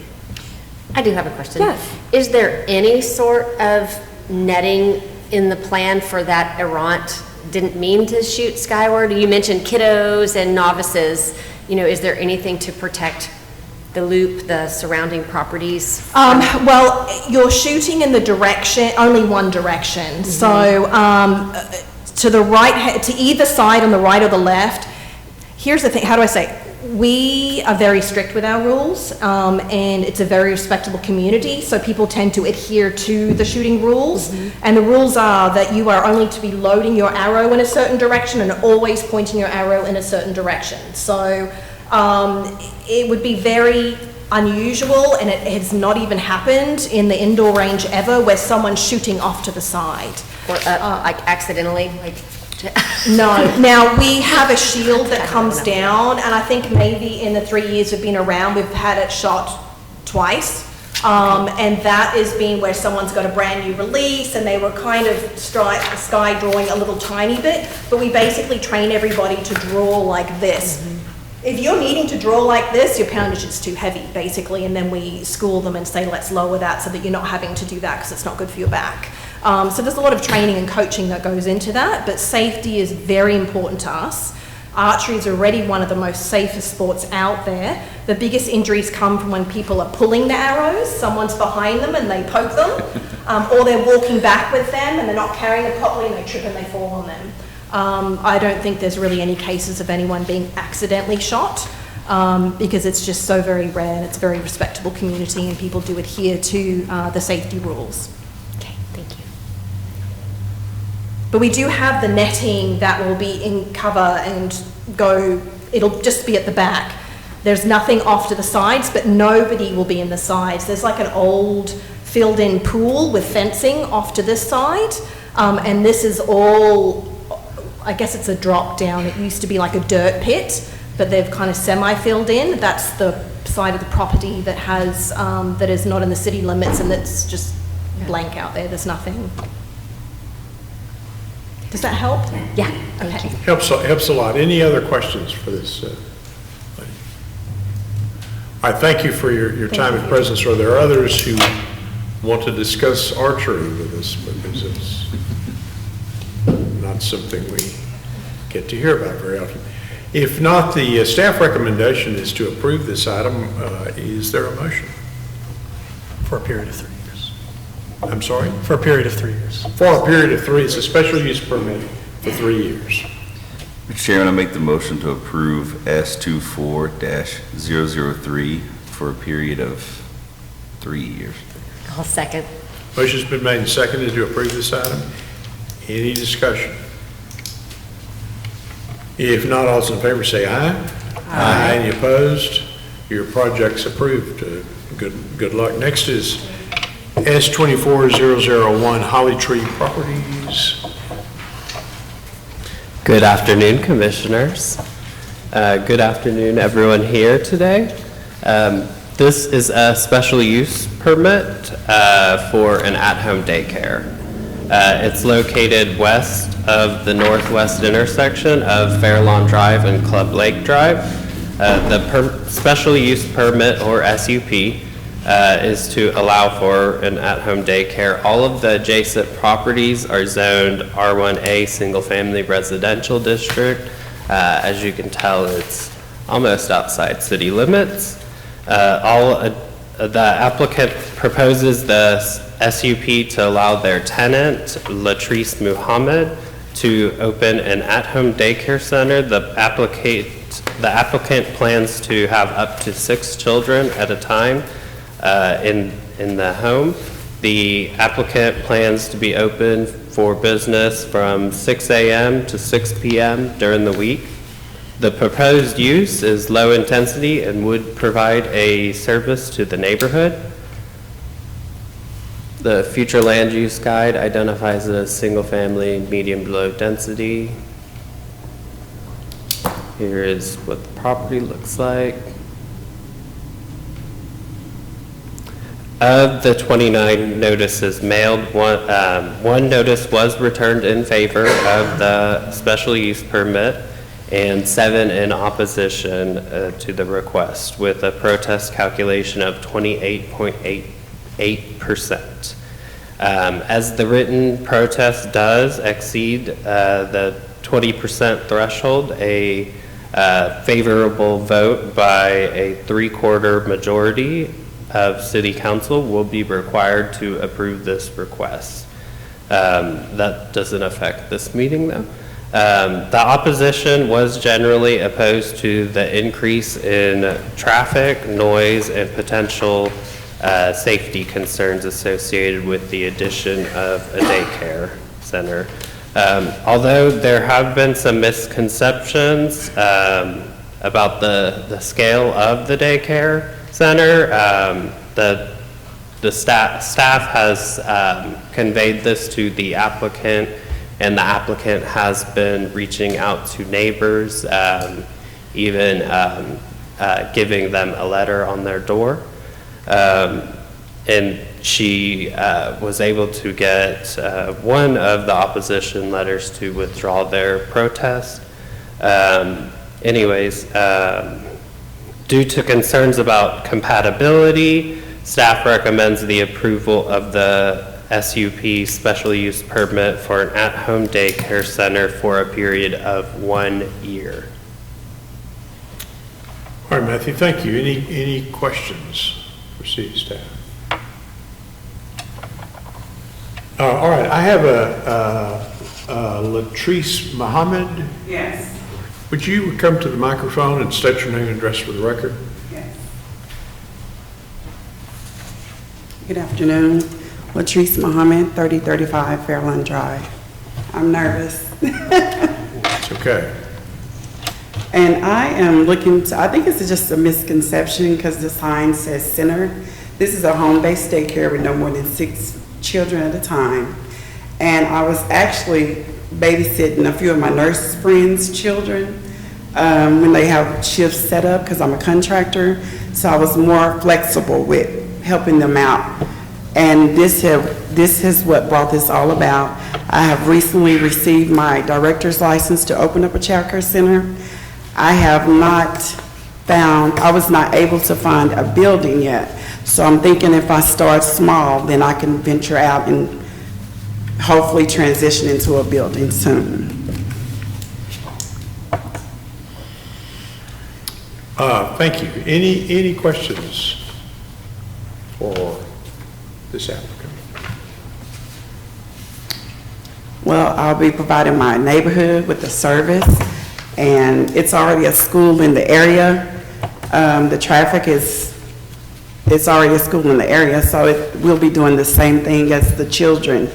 I do have a question. Yes. Is there any sort of netting in the plan for that errant, didn't mean to shoot skyward? You mentioned kiddos and novices. Is there anything to protect the loop, the surrounding properties? Well, you're shooting in the direction, only one direction. Mm-hmm. So to the right, to either side on the right or the left, here's the thing, how do I say? We are very strict with our rules, and it's a very respectable community, so people tend to adhere to the shooting rules. Mm-hmm. And the rules are that you are only to be loading your arrow in a certain direction and always pointing your arrow in a certain direction. So it would be very unusual, and it has not even happened in the indoor range ever, where someone's shooting off to the side. Or like accidentally? No. Now, we have a shield that comes down, and I think maybe in the 3 years we've been around, we've had it shot twice. And that is being where someone's got a brand new release and they were kind of sky drawing a little tiny bit, but we basically train everybody to draw like this. Mm-hmm. If you're needing to draw like this, your poundage is too heavy, basically, and then we school them and say, let's lower that so that you're not having to do that because it's not good for your back. So there's a lot of training and coaching that goes into that, but safety is very important to us. Archery is already one of the most safest sports out there. The biggest injuries come from when people are pulling the arrows, someone's behind them and they poke them, or they're walking back with them and they're not carrying them properly and they trip and they fall on them. I don't think there's really any cases of anyone being accidentally shot, because it's just so very rare and it's a very respectable community and people do adhere to the safety rules. Okay, thank you. But we do have the netting that will be in cover and it'll just be at the back. There's nothing off to the sides, but nobody will be in the sides. There's like an old filled-in pool with fencing off to this side, and this is all, I guess it's a drop down. It used to be like a dirt pit, but they've kind of semi-filled in. That's the side of the property that has, that is not in the city limits and that's just blank out there. There's nothing. Does that help? Yeah. Okay. Helps a lot. Any other questions for this lady? I thank you for your time and presence. Are there others who want to discuss archery with us? Because it's not something we get to hear about very often. If not, the staff recommendation is to approve this item. Is there a motion? For a period of 3 years. I'm sorry? For a period of 3 years. For a period of 3, it's a special use permit for 3 years. Mr. Chairman, I make the motion to approve S24-003 for a period of 3 years. I'll second. Motion's been made and seconded to approve this item. Any discussion? If not, all those in favor say aye. Aye. Any opposed? Your project's approved. Good luck. Next is S24-001 Holly Tree Properties. Good afternoon, Commissioners. Good afternoon, everyone here today. This is a special use permit for an at-home daycare. It's located west of the northwest intersection of Fairlawn Drive and Club Lake Drive. The special use permit, or SUP, is to allow for an at-home daycare. All of the adjacent properties are zoned R1A Single Family Residential District. As you can tell, it's almost outside city limits. The applicant proposes the SUP to allow their tenant, Latrice Muhammad, to open an at-home daycare center. The applicant plans to have up to 6 children at a time in the home. The applicant plans to be open for business from 6 a.m. to 6 p.m. during the week. The proposed use is low intensity and would provide a service to the neighborhood. The future land use guide identifies it as single family, medium to low density. Here is what the property looks like. Of the 29 notices mailed, one notice was returned in favor of the special use permit and 7 in opposition to the request, with a protest calculation of 28.88%. As the written protest does exceed the 20% threshold, a favorable vote by a 3/4 majority of City Council will be required to approve this request. That doesn't affect this meeting, though. The opposition was generally opposed to the increase in traffic, noise, and potential safety concerns associated with the addition of a daycare center. Although there have been some misconceptions about the scale of the daycare center, the staff has conveyed this to the applicant, and the applicant has been reaching out to neighbors, even giving them a letter on their door. And she was able to get one of the opposition letters to withdraw their protest. Due to concerns about compatibility, staff recommends the approval of the SUP special use permit for an at-home daycare center for a period of 1 year. All right, Matthew, thank you. Any questions for city staff? All right, I have a Latrice Muhammad. Yes. Would you come to the microphone and state your name and address for the record? Yes. Good afternoon. Latrice Muhammad, 3035 Fairlawn Drive. I'm nervous. It's okay. And I am looking to, I think it's just a misconception because the sign says center. This is a home-based daycare with no more than 6 children at a time. And I was actually babysitting a few of my nurse friends' children when they have shifts set up because I'm a contractor. So I was more flexible with helping them out. And this is what brought this all about. I have recently received my director's license to open up a child care center. I have not I was not able to find a building yet. So I'm thinking if I start small, then I can venture out and hopefully transition into a building soon. Thank you. Any questions for this applicant? Well, I'll be providing my neighborhood with the service, and it's already a school in the area. The traffic it's already a school in the area, so we'll be doing the same thing as the children,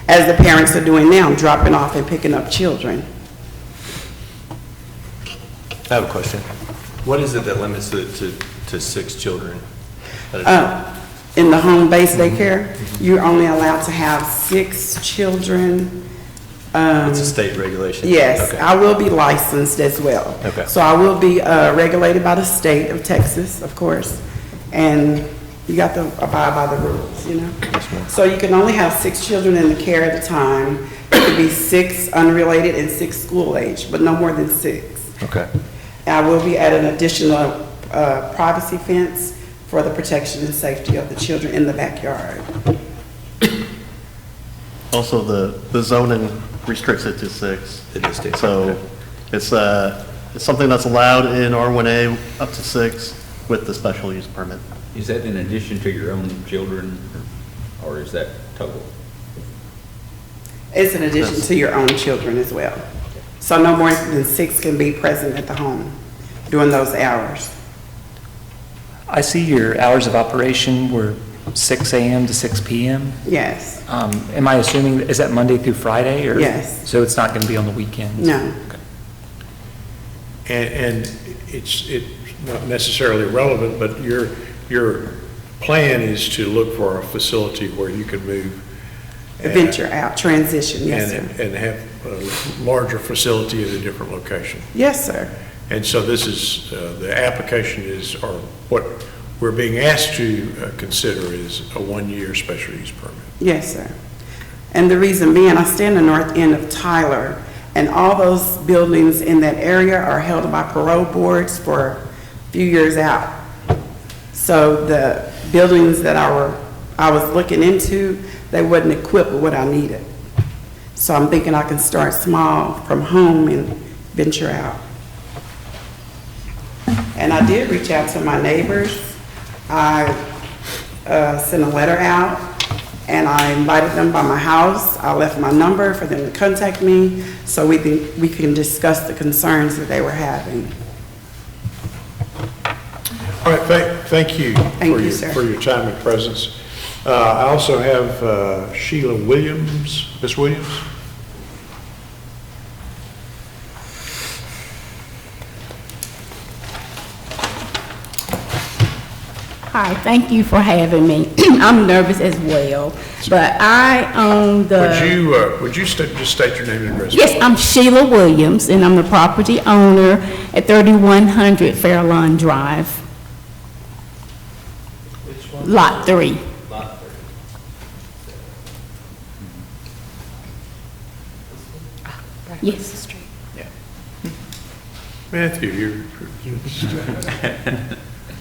as the parents are doing now, dropping off and picking up children. I have a question. What is it that limits it to 6 children at a time? In the home-based daycare, you're only allowed to have 6 children. It's a state regulation? Yes, Okay. I will be licensed as well. Okay. So I will be regulated by the state of Texas, of course, and you got to abide by the rules, you know? Yes, ma'am. So you can only have 6 children in the care at a time. It could be 6 unrelated and 6 school age, but no more than 6. Okay. I will be at an additional privacy fence for the protection and safety of the children in the backyard. Also, the zoning restricts it to 6. It is state. So it's something that's allowed in R1A up to 6 with the special use permit. Is that in addition to your own children, or is that total? It's in addition to your own children as well. So no more than 6 can be present at the home during those hours. I see your hours of operation were 6 a.m. to 6 p.m. Yes. Am I assuming, is that Monday through Friday? Or Yes. So it's not going to be on the weekends? No. And it's not necessarily relevant, but your plan is to look for a facility where you can move. Venture out, transition, yes, sir. And have a larger facility at a different location. Yes, sir. And so this is, the application is, or what we're being asked to consider is a 1-year special use permit. Yes, sir. And the reason being, I stay in the north end of Tyler, and all those buildings in that area are held by parole boards for a few years out. So the buildings that I was looking into, they wasn't equipped with what I needed. So I'm thinking I can start small from home and venture out. And I did reach out to my neighbors. I sent a letter out, and I invited them by my house. I left my number for them to contact me so we can discuss the concerns that they were having. All right, thank you. Thank you, sir. For your time and presence. I also have Sheila Williams. Ms. Williams? Hi, thank you for having me. I'm nervous as well, but I own the... Would you just state your name and address? Yes, I'm Sheila Williams, and I'm the property owner at 3100 Fairlawn Drive. Lot 3. Lot 3. Yes. Matthew,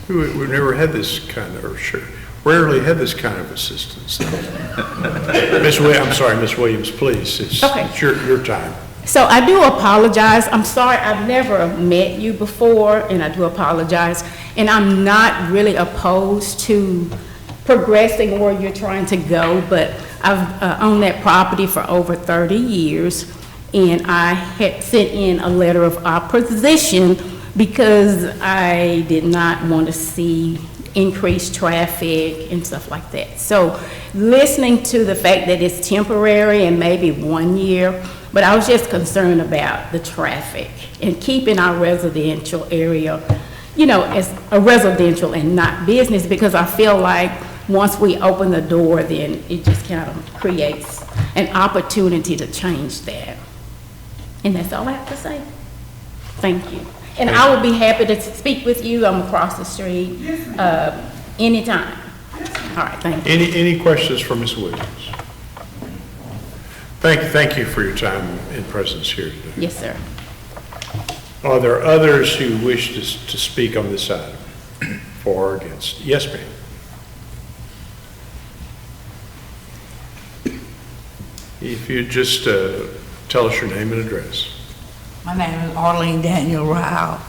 we've never had this kind of, or sure, rarely had this kind of assistance. Ms. Williams, please, it's your time. So I do apologize. I'm sorry, I've never met you before, and I do apologize. And I'm not really opposed to progressing where you're trying to go, but I've owned that property for over 30 years, and I had sent in a letter of opposition because I did not want to see increased traffic and stuff like that. So listening to the fact that it's temporary and maybe 1 year, but I was just concerned about the traffic and keeping our residential area, you know, as a residential and not business, because I feel like once we open the door, then it just kind of creates an opportunity to change that. And that's all I have to say. Thank you. And I would be happy to speak with you. I'm across the street anytime. All right, thank you. Any questions for Ms. Williams? Thank you for your time and presence here today. Yes, sir. Are there others who wish to speak on this item, for or against? Yes, ma'am. If you just tell us your name and address. My name is Arlene Daniel Ryle,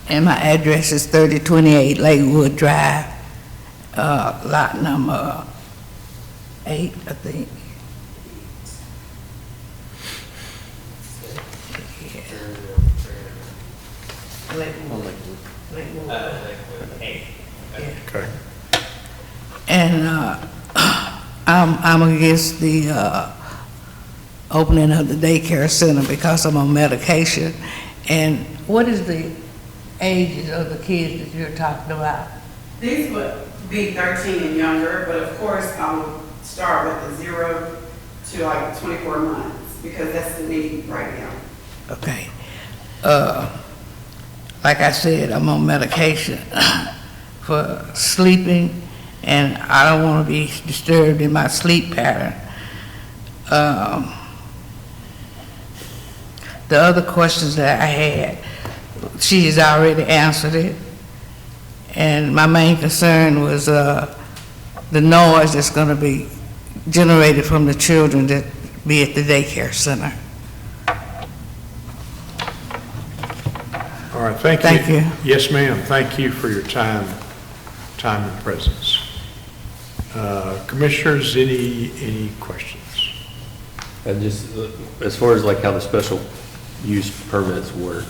and my address is 3028 Lakewood Drive, lot number 8, I think. Okay. And I'm against the opening of the daycare center because I'm on medication. And what is the ages of the kids that you're talking about? These would be 13 and younger, but of course, I would start with the 0 to like 24 months, because that's the need right now. Okay. Like I said, I'm on medication for sleeping, and I don't want to be disturbed in my sleep pattern. The other questions that I had, she has already answered it. And my main concern was the noise that's going to be generated from the children that be at the daycare center. All right, thank you. Thank you. Yes, ma'am. Thank you for your time and presence. Commissioners, any questions? Just as far as like how the special use permits work,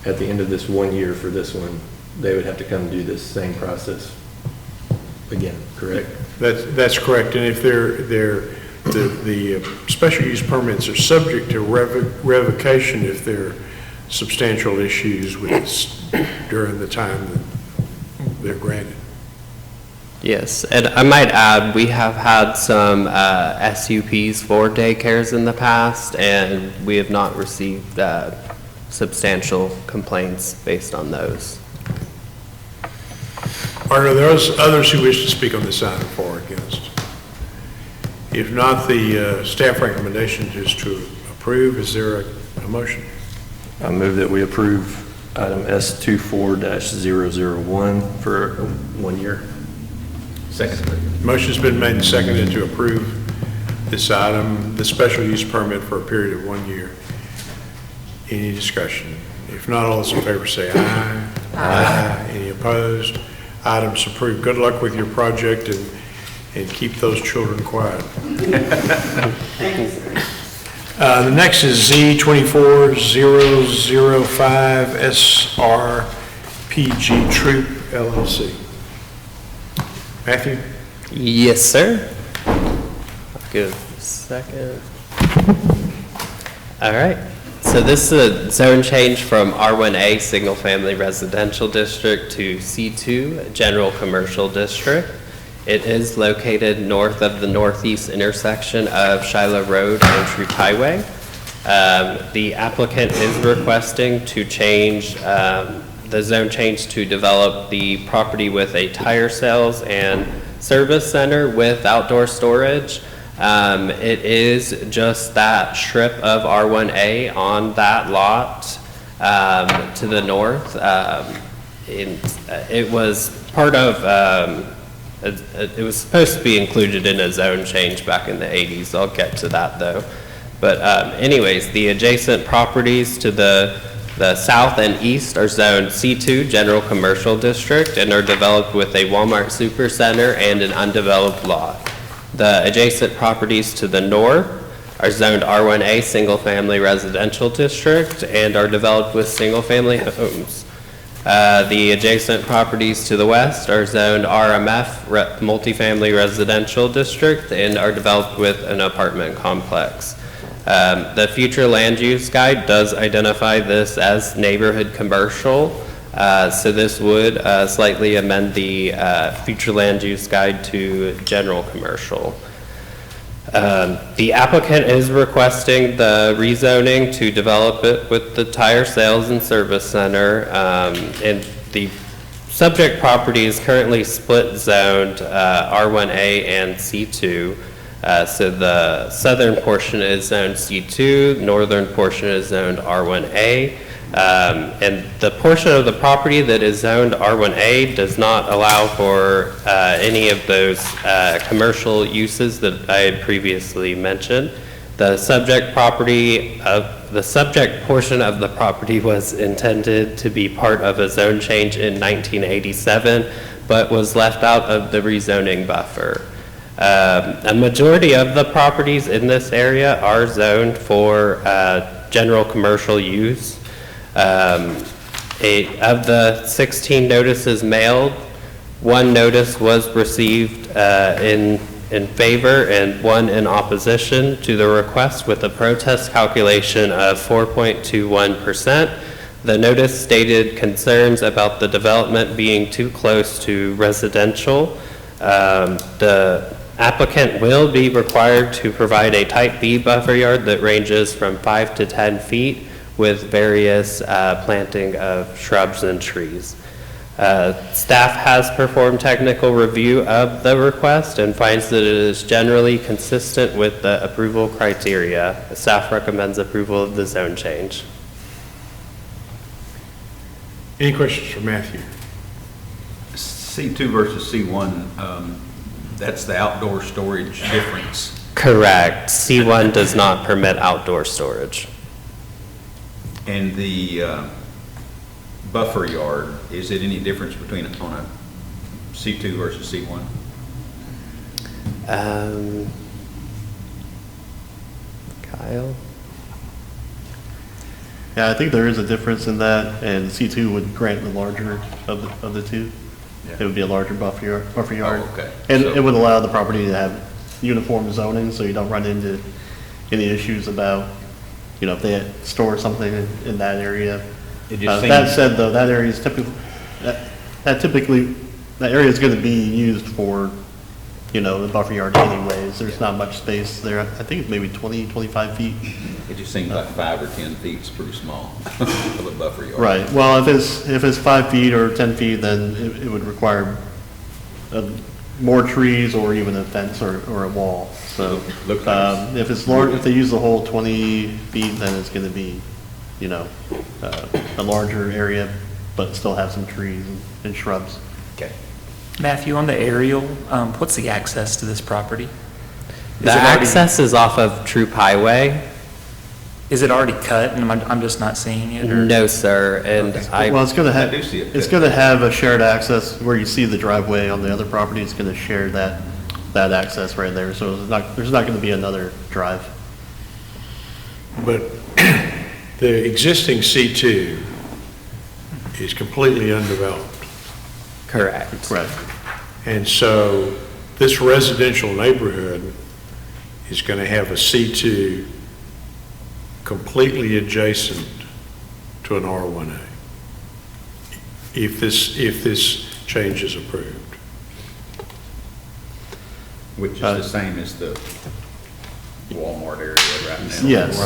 at the end of this 1 year for this one, they would have to come do this same process again, correct? That's correct. And if the special use permits are subject to revocation if there are substantial issues with this during the time that they're granted. Yes, and I might add, we have had some SUPs for daycares in the past, and we have not received substantial complaints based on those. Are there others who wish to speak on this item for or against? If not, the staff recommendation is to approve. Is there a motion? I move that we approve item S24-001 for 1 year. Second. Motion's been made and seconded to approve this item, the special use permit for a period of 1 year. Any discussion? If not, all those in favor say aye. Aye. Any opposed? Item's approved. Good luck with your project and keep those children quiet. The next is Z24005 SRPG Troop LLC. Matthew? Yes, sir. I'll give a second. All right. So this is a zone change from R1A Single Family Residential District to C2 General Commercial District. It is located north of the northeast intersection of Shiloh Road and Troop Highway. The applicant is requesting to change the zone change to develop the property with a tire sales and service center with outdoor storage. It is just that strip of R1A on that lot to the north. It was part of, it was supposed to be included in a zone change back in the 80s. I'll get to that though. But anyways, the adjacent properties to the south and east are zoned C2 General Commercial District and are developed with a Walmart Supercenter and an undeveloped lot. The adjacent properties to the north are zoned R1A Single Family Residential District and are developed with single family homes. The adjacent properties to the west are zoned RMF Multifamily Residential District and are developed with an apartment complex. The future land use guide does identify this as neighborhood commercial, so this would slightly amend the future land use guide to general commercial. The applicant is requesting the rezoning to develop it with the tire sales and service center, and the subject property is currently split zoned R1A and C2. So the southern portion is zoned C2, northern portion is zoned R1A. And the portion of the property that is zoned R1A does not allow for any of those commercial uses that I had previously mentioned. The subject portion of the property was intended to be part of a zone change in 1987, but was left out of the rezoning buffer. A majority of the properties in this area are zoned for general commercial use. Of the 16 notices mailed, 1 notice was received in favor and 1 in opposition to the request, with a protest calculation of 4.21%. The notice stated concerns about the development being too close to residential. The applicant will be required to provide a type B buffer yard that ranges from 5 to 10 feet with various planting of shrubs and trees. Staff has performed technical review of the request and finds that it is generally consistent with the approval criteria. Staff recommends approval of the zone change. Any questions for Matthew? C2 versus C1, that's the outdoor storage difference. Correct. C1 does not permit outdoor storage. And the buffer yard, is it any difference between on a C2 versus C1? Kyle? Yeah, I think there is a difference in that, and C2 would grant the larger of the two. Yeah. It would be a larger buffer yard. Oh, okay. And So- it would allow the property to have uniform zoning, so you don't run into any issues about, if they store something in that area. It just That seems- said, though, that area is that area is going to be used for, the buffer yard anyways. There's not much space there. I think it's maybe 20, 25 feet. It just seems like 5 or 10 feet is pretty small of a buffer yard. Right. Well, if it's 5 feet or 10 feet, then it would require more trees or even a fence or a wall. So Look nice. if it's large, if they use the whole 20 feet, then it's going to be, a larger area, but still have some trees and shrubs. Okay. Matthew, on the aerial, what's the access to this property? The access is off of Troop Highway. Is it already cut and I'm just not seeing it? Or? No, sir, and Well, it's going to I have, do see it. it's going to have a shared access where you see the driveway on the other property. It's going to share that access right there. So there's not going to be another drive. But the existing C2 is completely undeveloped. Correct. Correct. And so this residential neighborhood is going to have a C2 completely adjacent to an R1A, if this change is approved. Which is the same as the Walmart area right now. Yes,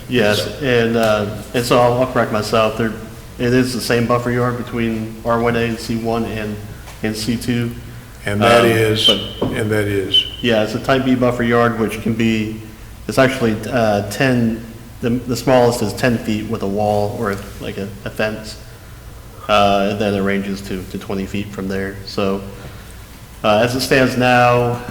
yes, and so I'll correct myself. It is the same buffer yard between R1A and C1 and C2. And that is? Yeah, it's a type B buffer yard, which can be, it's actually 10, the smallest is 10 feet with a wall or like a fence. And then it ranges to 20 feet from there. So as it stands now,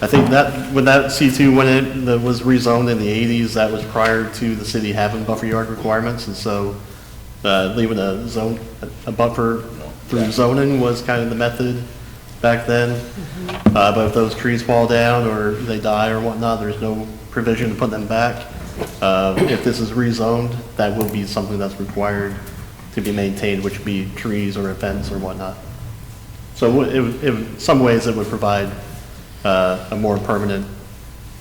I think that when that C2 that was rezoned in the 80s, that was prior to the city having buffer yard requirements, and so leaving a buffer through zoning was kind of the method back then. But if those trees fall down or they die or whatnot, there's no provision to put them back. If this is rezoned, that will be something that's required to be maintained, which would be trees or a fence or whatnot. So in some ways, it would provide a more permanent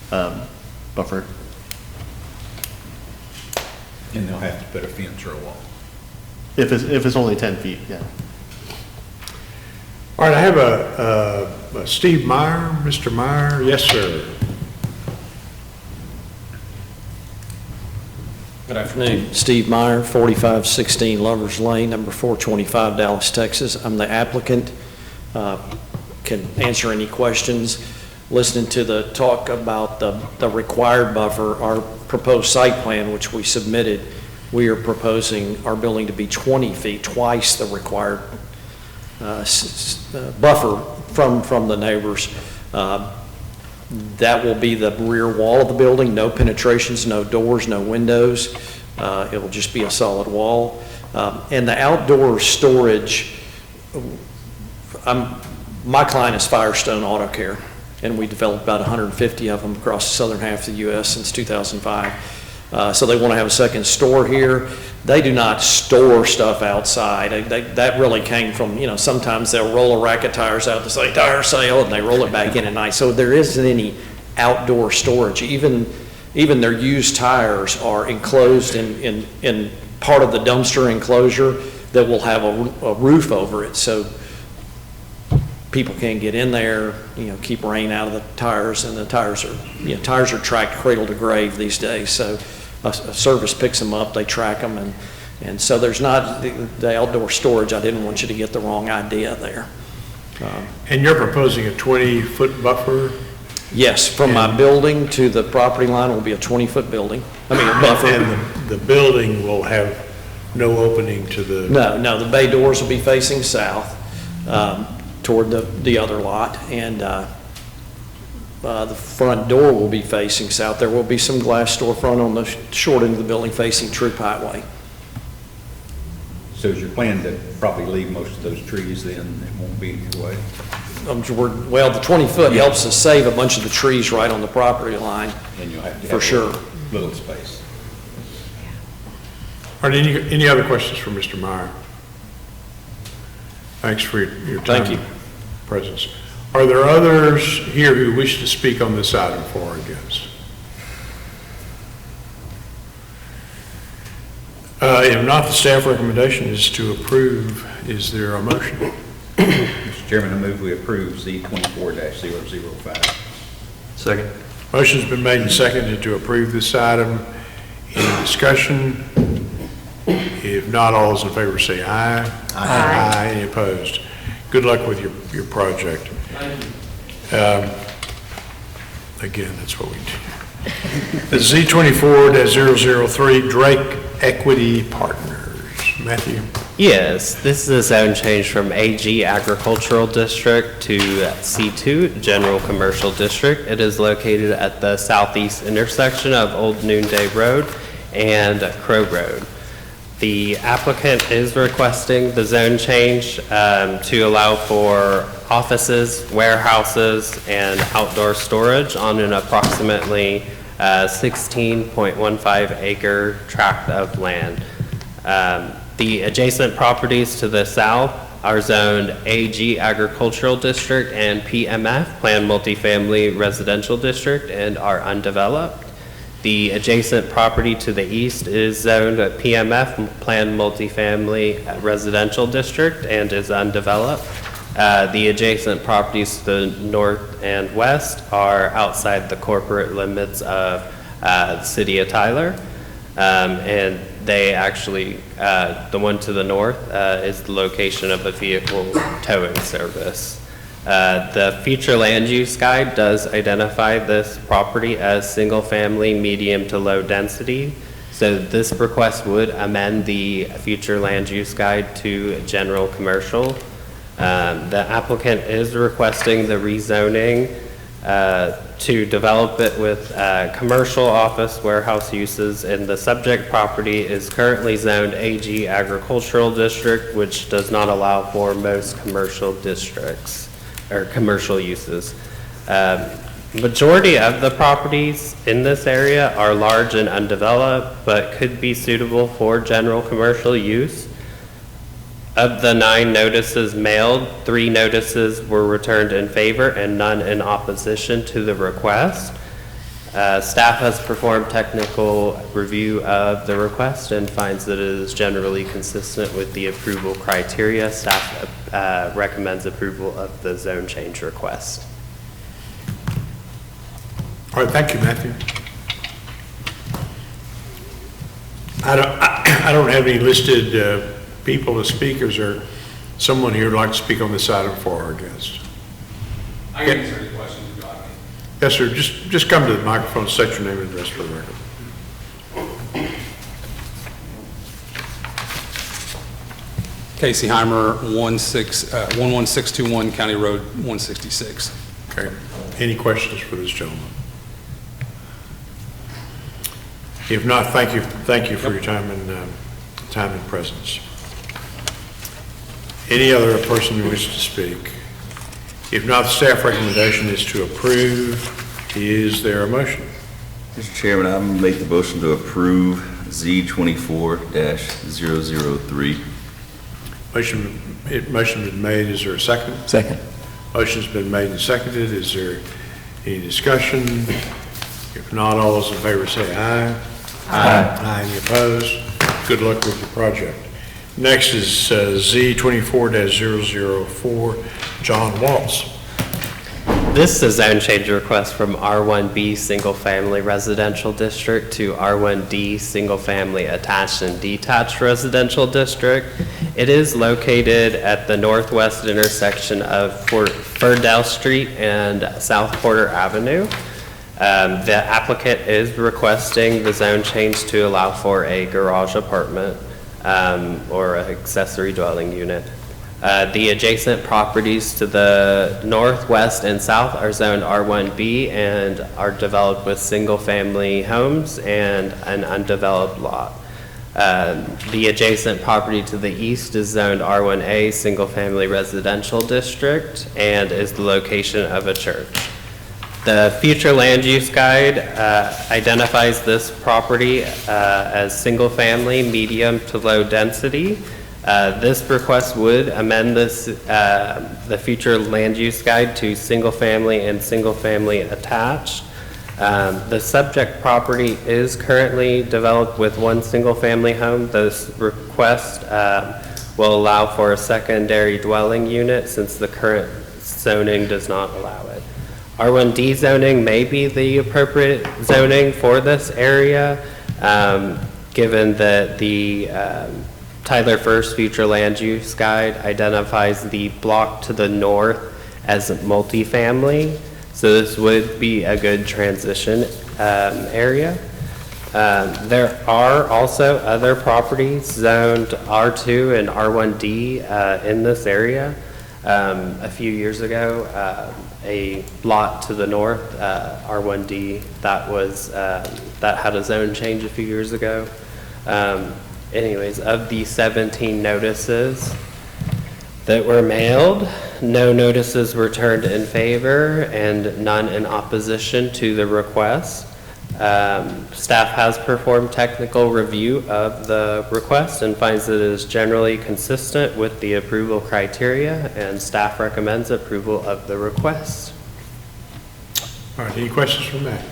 buffer. And they'll have to put a fence or a wall. If it's only 10 feet, yeah. All right, I have a Steve Meyer. Mr. Meyer, yes, sir. Good afternoon. Steve Meyer, 4516 Lovers Lane, number 425, Dallas, Texas. I'm the applicant. Can answer any questions. Listening to the talk about the required buffer, proposed site plan, which we submitted, we are proposing our building to be 20 feet, twice the required buffer from the neighbors. That will be the rear wall of the building, no penetrations, no doors, no windows. It will just be a solid wall. And the outdoor storage, my client is Firestone Auto Care, and we developed about 150 of them across the southern half of the U.S. since 2005. So they want to have a second store here. They do not store stuff outside. That really came from, sometimes they'll roll a rack of tires out to say tire sale, and they roll it back in at night. So there isn't any outdoor storage. Even their used tires are enclosed in part of the dumpster enclosure that will have a roof over it. So people can't get in there, keep rain out of the tires, and the tires are tracked cradle to grave these days. So a service picks them up, they track them, and so there's not the outdoor storage. I didn't want you to get the wrong idea there. And you're proposing a 20-foot buffer? Yes, from my building to the property line will be a 20-foot building. A buffer. And the building will have no opening to the... No, the bay doors will be facing south toward the other lot, and the front door will be facing south. There will be some glass storefront on the short end of the building facing Troop Highway. So is your plan to probably leave most of those trees then? It won't be in your way? Well, the 20-foot helps us save a bunch of the trees right on the property line. And you'll have to for have sure. little space. Are there any other questions for Mr. Meyer? Thanks for your time. Thank you. Presence. Are there others here who wish to speak on this item for or against? If not, the staff recommendation is to approve. Is there a motion? Mr. Chairman, I move we approve Z24-005. Second. Motion's been made and seconded to approve this item. Any discussion? If not, all those in favor say aye. Aye. Any opposed? Good luck with your project. Again, that's what we do. The Z24-003 Drake Equity Partners. Matthew? Yes, this is a zone change from AG Agricultural District to C2 General Commercial District. It is located at the southeast intersection of Old Noonday Road and Crow Road. The applicant is requesting the zone change to allow for offices, warehouses, and outdoor storage on an approximately 16.15 acre tract of land. The adjacent properties to the south are zoned AG Agricultural District and PMF, Planned Multifamily Residential District, and are undeveloped. The adjacent property to the east is zoned at PMF, Planned Multifamily Residential District, and is undeveloped. The adjacent properties to the north and west are outside the corporate limits of the city of Tyler. And they actually, the one to the north is the location of a vehicle towing service. The future land use guide does identify this property as single-family, medium to low density. So this request would amend the future land use guide to general commercial. The applicant is requesting the rezoning to develop it with commercial office warehouse uses, and the subject property is currently zoned AG Agricultural District, which does not allow for most commercial districts or commercial uses. Majority of the properties in this area are large and undeveloped, but could be suitable for general commercial use. Of the 9 notices mailed, 3 notices were returned in favor and none in opposition to the request. Staff has performed technical review of the request and finds that it is generally consistent with the approval criteria. Staff recommends approval of the zone change request. All right, thank you, Matthew. I don't have any listed people as speakers, or someone here would like to speak on this item for or against. I can answer any questions you got. Yes, sir. Just come to the microphone, state your name and address for the record. Casey Heimer, 11621 County Road 166. Okay. Any questions for this gentleman? If not, thank you for your time and presence. Any other person who wishes to speak? If not, the staff recommendation is to approve. Is there a motion? Mr. Chairman, I make the motion to approve Z24-003. Motion been made. Is there a second? Second. Motion's been made and seconded. Is there any discussion? If not, all those in favor say aye. Aye. Any opposed? Good luck with your project. Next is Z24-004, John Waltz. This is a zone change request from R1B Single Family Residential District to R1D Single Family Attached and Detached Residential District. It is located at the northwest intersection of Ferdell Street and South Porter Avenue. The applicant is requesting the zone change to allow for a garage apartment or an accessory dwelling unit. The adjacent properties to the northwest and south are zoned R1B and are developed with single-family homes and an undeveloped lot. The adjacent property to the east is zoned R1A, single-family residential district, and is the location of a church. The future land use guide identifies this property as single-family, medium to low density. This request would amend the future land use guide to single-family and single-family attached. The subject property is currently developed with one single-family home. This request will allow for a secondary dwelling unit since the current zoning does not allow it. R1D zoning may be the appropriate zoning for this area, given that the Tyler First Future Land Use Guide identifies the block to the north as multifamily, so this would be a good transition area. There are also other properties zoned R2 and R1D in this area. A few years ago, a lot to the north, R1D, that had a zone change a few years ago. Anyways, of the 17 notices that were mailed, no notices were turned in favor and none in opposition to the request. Staff has performed technical review of the request and finds that it is generally consistent with the approval criteria, and staff recommends approval of the request. All right, any questions from that?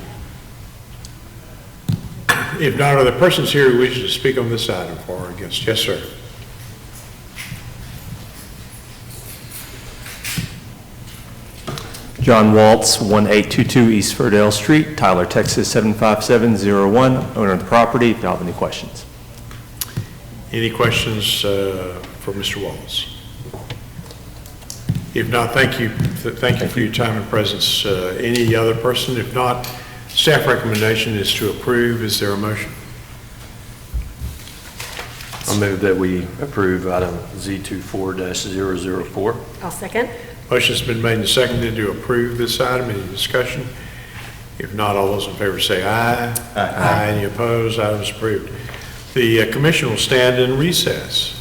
If not, are there persons here who wish to speak on this item for or against? Yes, sir. John Waltz, 1822 East Ferdell Street, Tyler, Texas 75701, owner of the property. If you have any questions. Any questions for Mr. Waltz? If not, thank you for your time and presence. Any other person? If not, staff recommendation is to approve. Is there a motion? I'll move that we approve item Z24-004. I'll second. Motion's been made and seconded to approve this item. Any discussion? If not, all those in favor say aye. Aye. Any opposed? Item is approved. The commission will stand in recess.